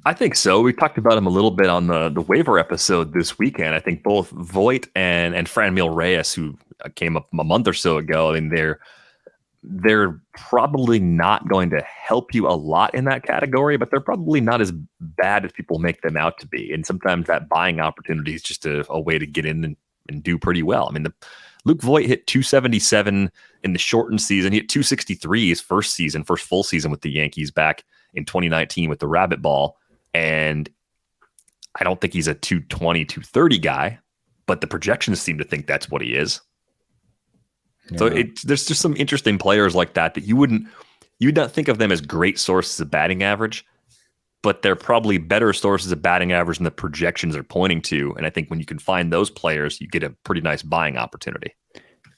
I think so. We talked about him a little bit on the waiver episode this weekend. I think both Voigt and Franmil Reyes, who came up a month or so ago, I mean, they're probably not going to help you a lot in that category, but they're probably not as bad as people make them out to be. And sometimes that buying opportunity is just a way to get in and do pretty well. I mean, Luke Voigt hit 277 in the shortened season. He hit 263 his first full season with the Yankees back in 2019 with the rabbit ball. And I don't think he's a 220, 230 guy, but the projections seem to think that's what he is. Yeah. So there's just some interesting players like that you would not think of them as great sources of batting average, but they're probably better sources of batting average than the projections are pointing to. And I think when you can find those players, you get a pretty nice buying opportunity.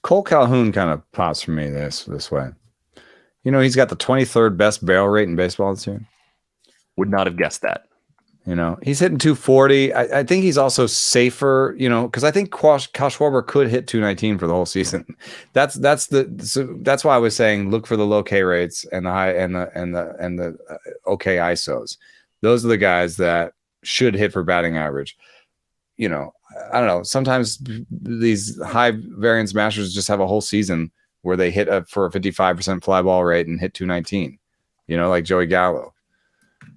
Cole Calhoun kind of pops for me this way. He's got the 23rd best barrel rate in baseball this year. Would not have guessed that. He's hitting 240. I think he's also safer, because I think Kyle Schwarber could hit 219 for the whole season. That's why I was saying look for the low K rates and the high and the okay ISOs. Those are the guys that should hit for batting average. I don't know. Sometimes these high variance mashers just have a whole season where they hit for a 55% fly ball rate and hit 219. Like Joey Gallo.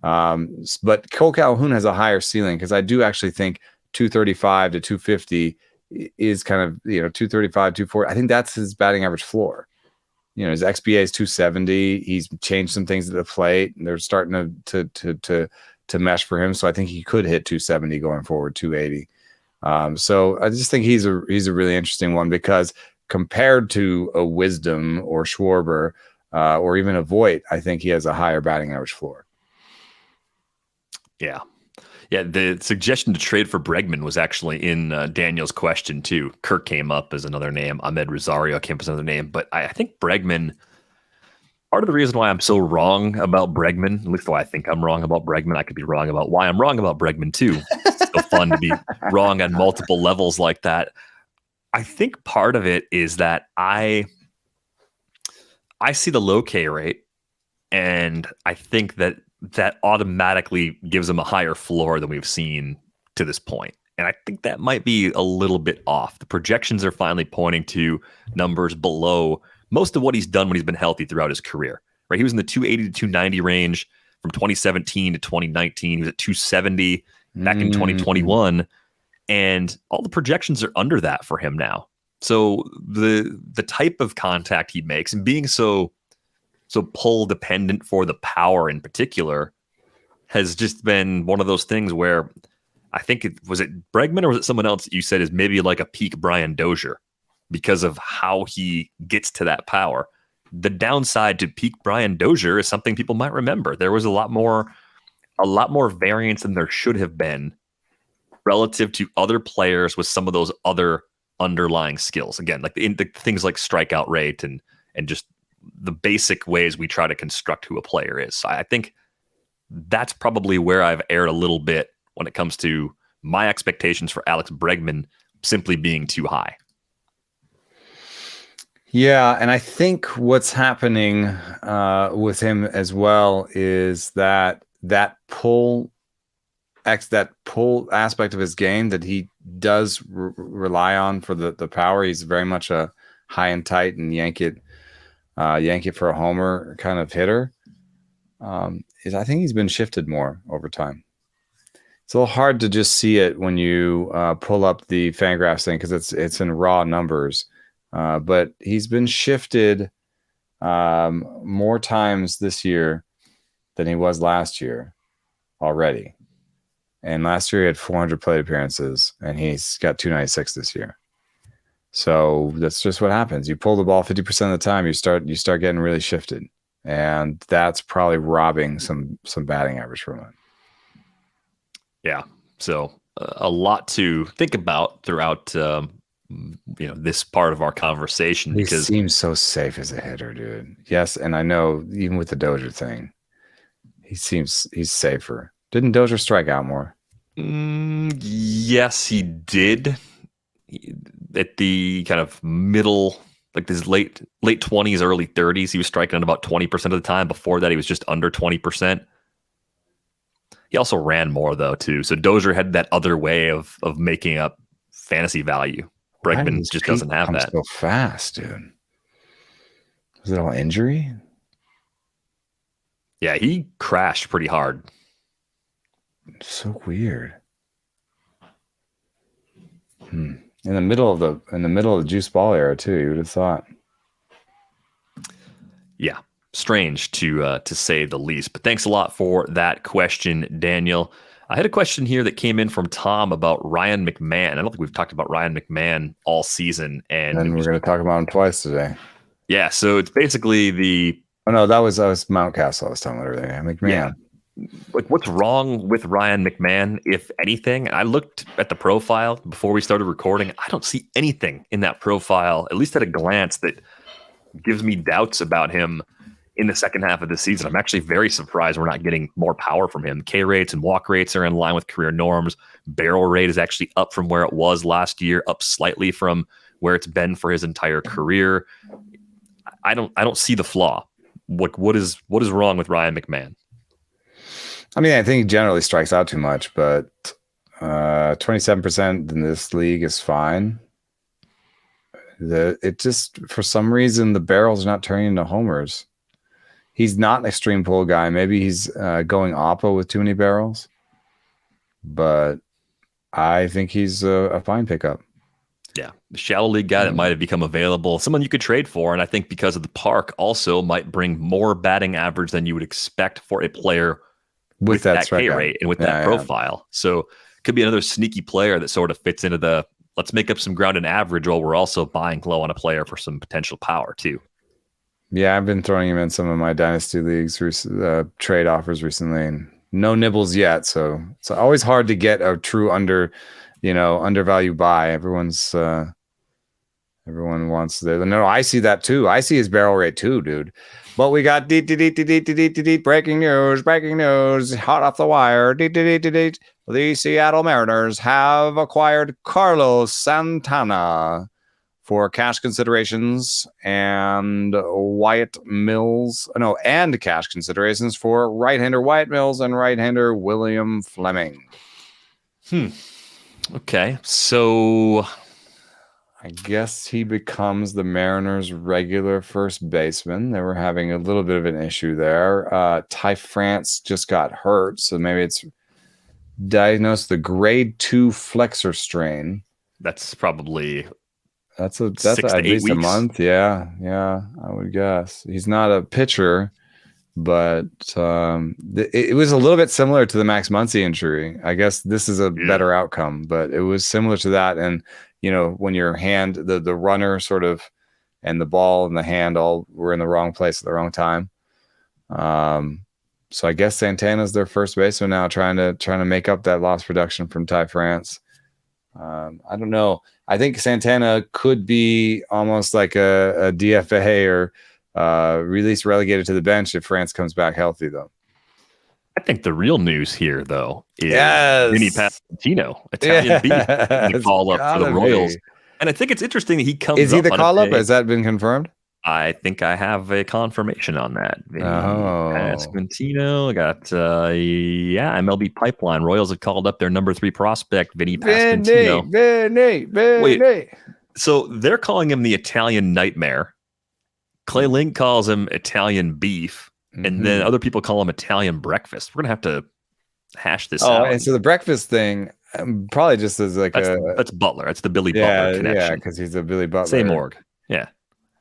But Cole Calhoun has a higher ceiling because I do actually think 235 to 250 is kind of 235, 240. I think that's his batting average floor. His XBA is 270. He's changed some things at the plate, and they're starting to mesh for him. So I think he could hit 270 going forward, 280. So I just think he's a really interesting one because compared to a Wisdom or Schwarber or even a Voigt, I think he has a higher batting average floor. Yeah. The suggestion to trade for Bregman was actually in Daniel's question too. Kirk came up as another name. Ahmed Rosario came up as another name. But I think Bregman, part of the reason why I'm so wrong about Bregman, at least why I think I'm wrong about Bregman, I could be wrong about why I'm wrong about Bregman too. It's so fun to be wrong on multiple levels like that. I think part of it is that I see the low K rate, and I think that automatically gives them a higher floor than we've seen to this point. And I think that might be a little bit off. The projections are finally pointing to numbers below most of what he's done when he's been healthy throughout his career. Right? He was in the 280 to 290 range from 2017 to 2019. He was at 270 back in 2021. And all the projections are under that for him now. So the type of contact he makes and being so pull dependent for the power in particular has just been one of those things where I think was it Bregman or was it someone else that you said is maybe like a peak Brian Dozier because of how he gets to that power. The downside to peak Brian Dozier is something people might remember. There was a lot more variance than there should have been relative to other players with some of those other underlying skills. Again, like the things like strikeout rate and just the basic ways we try to construct who a player is. So I think that's probably where I've erred a little bit when it comes to my expectations for Alex Bregman simply being too high. Yeah, and I think what's happening with him as well is that pull aspect of his game that he does rely on for the power. He's very much a high and tight and yank it for a homer kind of hitter. I think he's been shifted more over time. It's a little hard to just see it when you pull up the Fangraphs thing because it's in raw numbers. But he's been shifted more times this year than he was last year already. And last year he had 400 plate appearances, and he's got 296 this year. So that's just what happens. You pull the ball 50% of the time, you start getting really shifted, and that's probably robbing some batting average from it. Yeah. So a lot to think about throughout this part of our conversation. He because seems so safe as a hitter, dude. Yes, and I know even with the Dozier thing, he's safer. Didn't Dozier strike out more? Yes, he did. At the kind of middle, like this late 20s, early 30s, he was striking out about 20% of the time. Before that, he was just under 20%. He also ran more, though, too. So Dozier had that other way of making up fantasy value. Bregman just doesn't have that. So fast, dude. Was it all injury? Yeah, he crashed pretty hard. So weird. In the middle of the juice ball era too, you would have thought. Yeah, strange to say the least. But thanks a lot for that question, Daniel. I had a question here that came in from Tom about Ryan McMahon. I don't think we've talked about Ryan McMahon all season, and we're going to talk about him twice today. Yeah, so it's basically the. Oh no, that was Mountcastle. I was talking about everything. McMahon. Yeah. Like, what's wrong with Ryan McMahon, if anything? I looked at the profile before we started recording. I don't see anything in that profile, at least at a glance, that gives me doubts about him in the second half of the season. I'm actually very surprised we're not getting more power from him. K rates and walk rates are in line with career norms. Barrel rate is actually up from where it was last year, up slightly from where it's been for his entire career. I don't see the flaw. What is wrong with Ryan McMahon? I mean, I think he generally strikes out too much, but 27% in this league is fine. It just, for some reason, the barrels are not turning into homers. He's not an extreme pull guy. Maybe he's going oppo with too many barrels, but I think he's a fine pickup. Yeah, the shallow league guy that might have become available, someone you could trade for, and I think because of the park also might bring more batting average than you would expect for a player with that K rate and with that profile. So could be another sneaky player that sort of fits into the let's make up some ground and average while we're also buying low on a player for some potential power too. Yeah, I've been throwing him in some of my dynasty leagues, trade offers recently, and no nibbles yet. So it's always hard to get a true undervalue buy. Everyone wants the no. I see that too. I see his barrel rate too, dude. But we got breaking news, hot off the wire. The Seattle Mariners have acquired Carlos Santana for cash considerations and cash considerations for right-hander Wyatt Mills and right-hander William Fleming. Okay, so I guess he becomes the Mariners' regular first baseman. They were having a little bit of an issue there. Ty France just got hurt, so maybe it's diagnosed the grade 2 flexor strain. That's probably that's at least a month. Yeah, I would guess. He's not a pitcher, but it was a little bit similar to the Max Muncy injury. I guess this is a better outcome, but it was similar to that. And when your hand, the runner sort of, and the ball and the hand all were in the wrong place at the wrong time. So I guess Santana's their first baseman now, trying to make up that lost production from Ty France. I don't know. I think Santana could be almost like a DFA or release relegated to the bench if France comes back healthy, though. I think the real news here, though, is Vinnie Pasquantino, Italian beef, the call up for the Royals. And I think it's interesting that he comes. Is he the call up? Has that been confirmed? I think I have a confirmation on that. Pasquantino. I got MLB Pipeline. Royals have called up their number 3 prospect, Vinnie Pasquantino. Vinnie. Wait, so they're calling him the Italian Nightmare. Clay Link calls him Italian Beef, and then other people call him Italian Breakfast. We're gonna have to hash this out. And so the breakfast thing, probably just as like that's Butler. That's the Billy Butler connection. Yeah, because he's a Billy Butler. Same org. Yeah.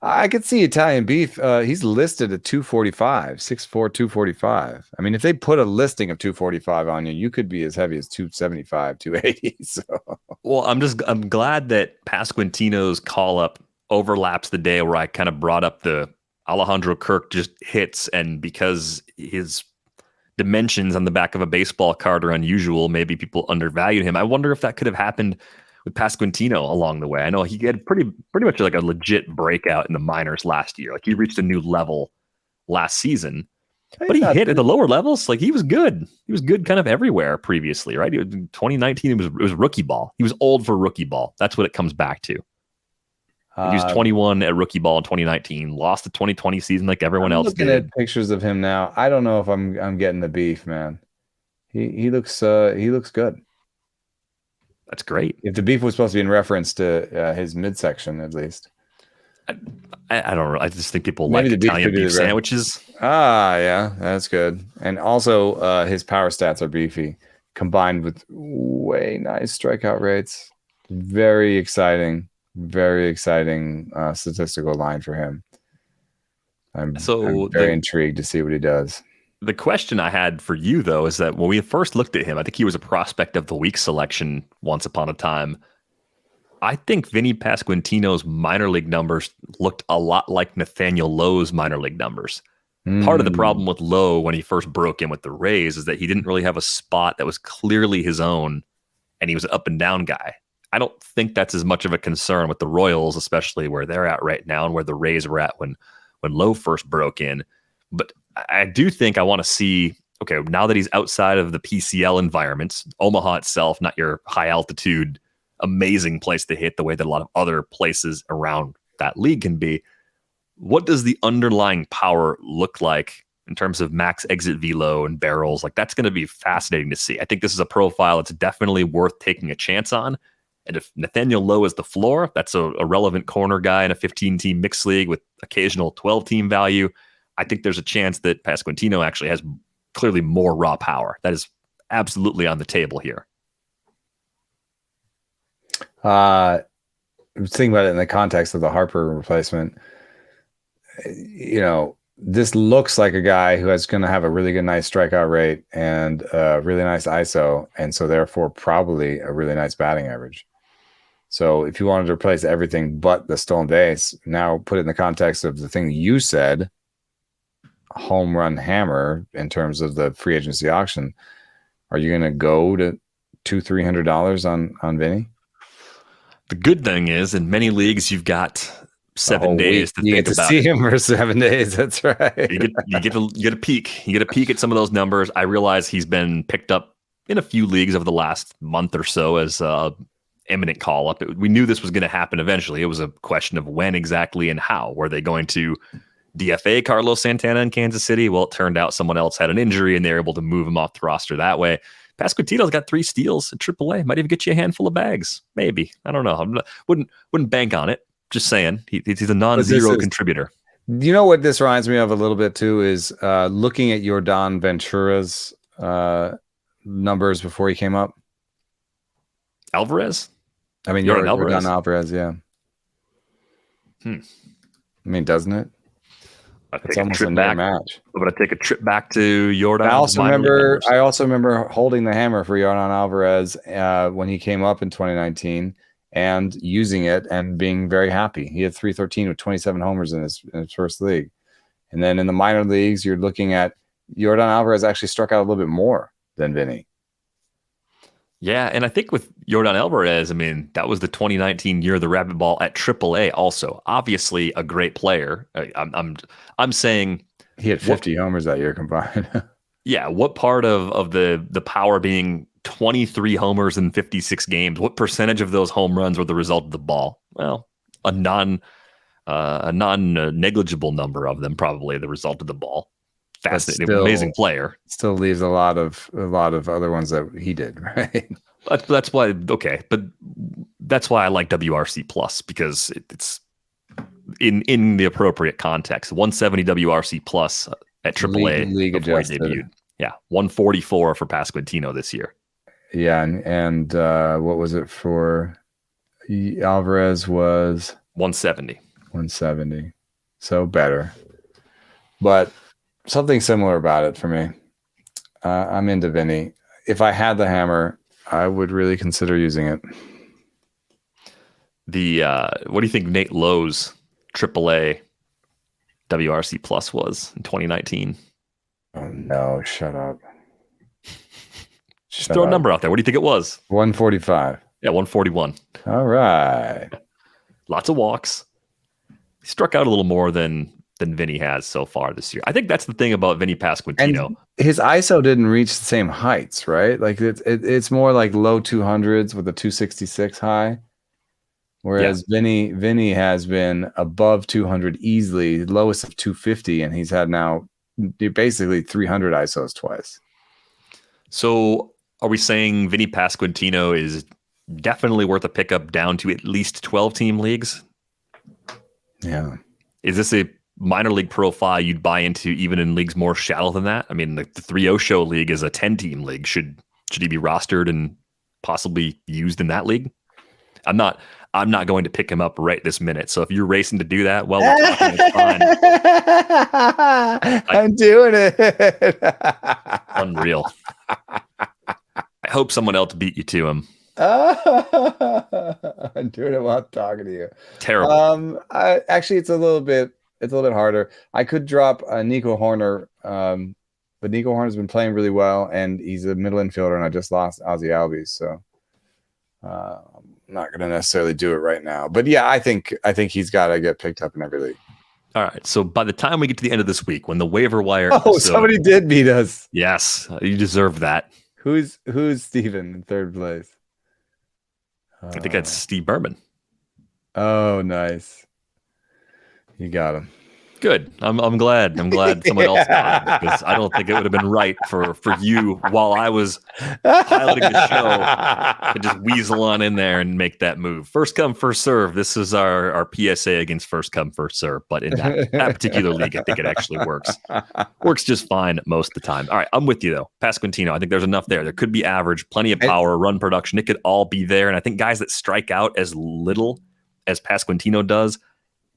I could see Italian Beef. He's listed at 245, 6'4", 245. I mean, if they put a listing of 245 on you, you could be as heavy as 275, 280. So, well, I'm glad that Pasquantino's call up overlaps the day where I kind of brought up the Alejandro Kirk just hits, and because his dimensions on the back of a baseball card are unusual, maybe people undervalued him. I wonder if that could have happened with Pasquantino along the way. I know he had pretty much like a legit breakout in the minors last year. Like he reached a new level last season, but he hit at the lower levels. Like he was good. He was good kind of everywhere previously, right? 2019, it was rookie ball. He was old for rookie ball. That's what it comes back to. He was 21 at rookie ball in 2019, lost the 2020 season like everyone else did. Looking at pictures of him now, I don't know if I'm getting the beef, man. He looks good. That's great. If the beef was supposed to be in reference to his midsection, at least. I don't know. I just think people like Italian beef sandwiches. Yeah, that's good. And also, his power stats are beefy, combined with way nice strikeout rates. Very exciting statistical line for him. I'm very intrigued to see what he does. The question I had for you, though, is that when we first looked at him, I think he was a prospect of the week selection once upon a time. I think Vinnie Pasquantino's minor league numbers looked a lot like Nathaniel Lowe's minor league numbers. Part of the problem with Lowe when he first broke in with the Rays is that he didn't really have a spot that was clearly his own, and he was an up and down guy. I don't think that's as much of a concern with the Royals, especially where they're at right now and where the Rays were at when Lowe first broke in. But I do think I want to see, okay, now that he's outside of the PCL environments, Omaha itself, not your high altitude, amazing place to hit the way that a lot of other places around that league can be. What does the underlying power look like in terms of max exit velo and barrels? Like that's going to be fascinating to see. I think this is a profile that's definitely worth taking a chance on. And if Nathaniel Lowe is the floor, that's a relevant corner guy in a 15-team mixed league with occasional 12-team value. I think there's a chance that Pasquantino actually has clearly more raw power. That is absolutely on the table here. I was thinking about it in the context of the Harper replacement. This looks like a guy who is going to have a really good, nice strikeout rate and a really nice ISO, and so therefore probably a really nice batting average. So if you wanted to replace everything but the stolen base, now put it in the context of the thing you said, home run hammer in terms of the free agency auction, are you going to go to $200-$300 on Vinny? The good thing is, in many leagues, you've got 7 days to think about. You get to see him for 7 days. That's right. You get a peek. You get a peek at some of those numbers. I realize he's been picked up in a few leagues over the last month or so as imminent call up. We knew this was going to happen eventually. It was a question of when exactly and how. Were they going to DFA Carlos Santana in Kansas City? Well, it turned out someone else had an injury and they were able to move him off the roster that way. Pasquantino's got 3 steals at AAA. Might even get you a handful of bags. Maybe. I don't know. Wouldn't bank on it. Just saying. He's a non-zero contributor. You know what this reminds me of a little bit too is looking at your Don Ventura's numbers before he came up. Alvarez? I mean, you're Don Alvarez, yeah. I mean, doesn't it? It's almost a near match. I'm going to take a trip back to Yordan. I also remember holding the hammer for Yordan Alvarez when he came up in 2019 and using it and being very happy. He had 313 with 27 homers in his first league. And then in the minor leagues, you're looking at Yordan Alvarez actually struck out a little bit more than Vinnie. Yeah, and I think with Yordan Alvarez, I mean, that was the 2019 year of the Rabbit Ball at AAA also. Obviously a great player. I'm saying he had 50 homers that year combined. Yeah, what part of the power being 23 homers in 56 games, what percentage of those home runs were the result of the ball? Well, a non-negligible number of them probably the result of the ball. Fascinating, still, amazing player. Still leaves a lot of other ones that he did, right? That's why. Okay, but that's why I like WRC plus, because it's in the appropriate context. 170 WRC plus at AAA league before adjusted. he debuted. Yeah, 144 for Pasquantino this year. Yeah, and what was it for Alvarez? Was 170. 170, so better, but something similar about it for me. I'm into Vinnie. If I had the hammer, I would really consider using it. What do you think Nate Lowe's AAA WRC plus was in 2019? Oh no, shut up. Just throw a number out there. What do you think it was? 145. Yeah, 141. All right. Lots of walks. He struck out a little more than Vinnie has so far this year. I think that's the thing about Vinnie Pasquantino. And his ISO didn't reach the same heights, right? Like it's more like low 200s with a 266 high. Whereas Vinnie has been above 200 easily, lowest of 250, and he's had now basically 300 ISOs twice. So are we saying Vinnie Pasquantino is definitely worth a pickup down to at least 12-team leagues? Yeah. Is this a minor league profile you'd buy into even in leagues more shallow than that? I mean, the 3-0 show league is a 10-team league. Should he be rostered and possibly used in that league? I'm not going to pick him up right this minute. So if you're racing to do that, well, it's fine. I'm doing it. Unreal. I hope someone else beat you to him. I'm doing it while I'm talking to you. Terrible. Actually, it's a little bit harder. I could drop Nico Horner, but Nico Horner's been playing really well, and he's a middle infielder, and I just lost Ozzy Albies, so I'm not going to necessarily do it right now. But yeah, I think he's got to get picked up in every league. All right. So by the time we get to the end of this week, when the waiver wire, somebody did beat us. Yes, you deserve that. Who's Steven in third place? I think that's Steve Berman. Oh, nice. You got him. Good. I'm glad. Someone else got it, because I don't think it would have been right for you while I was piloting the show to just weasel on in there and make that move. First come, first serve. This is our PSA against first come, first serve. But in that particular league, I think it actually works. Works just fine most of the time. All right, I'm with you though. Pasquantino, I think there's enough there. There could be average, plenty of power, run production. It could all be there. And I think guys that strike out as little as Pasquantino does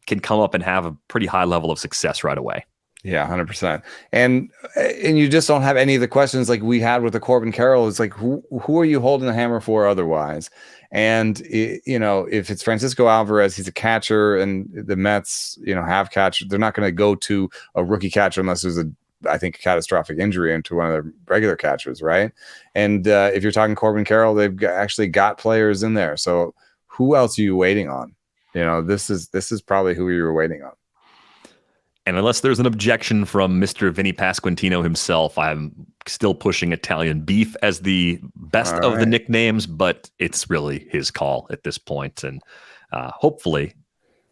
can come up and have a pretty high level of success right away. Yeah, 100%. And you just don't have any of the questions like we had with the Corbin Carroll. It's like, who are you holding the hammer for otherwise? And, if it's Francisco Alvarez, he's a catcher, and the Mets, have catcher. They're not going to go to a rookie catcher unless there's a catastrophic injury into one of their regular catchers, right? And if you're talking Corbin Carroll, they've actually got players in there. So who else are you waiting on? This is probably who you were waiting on. And unless there's an objection from Mr. Vinnie Pasquantino himself, I'm still pushing Italian Beef as the best of the nicknames, but it's really his call at this point. And hopefully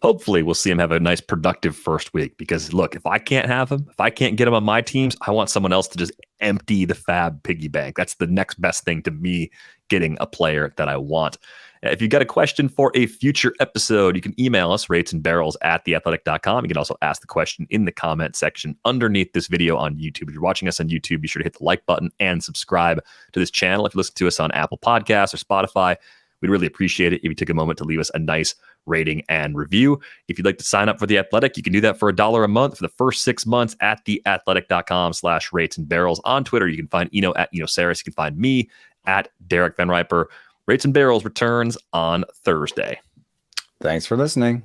we'll see him have a nice productive first week, because look, if I can't have him, if I can't get him on my teams, I want someone else to just empty the fab piggy bank. That's the next best thing to me getting a player that I want. If you've got a question for a future episode, you can email us, ratesandbarrels@theathletic.com. You can also ask the question in the comment section underneath this video on YouTube. If you're watching us on YouTube, be sure to hit the like button and subscribe to this channel. If you listen to us on Apple Podcasts or Spotify, We'd really appreciate it if you took a moment to leave us a nice rating and review. If you'd like to sign up for The Athletic, you can do that for $1 a month for the first 6 months at theathletic.com/rates and barrels. On Twitter, you can find Eno at Enosaris. You can find me at Derek Van Riper. Rates and Barrels returns on Thursday. Thanks for listening.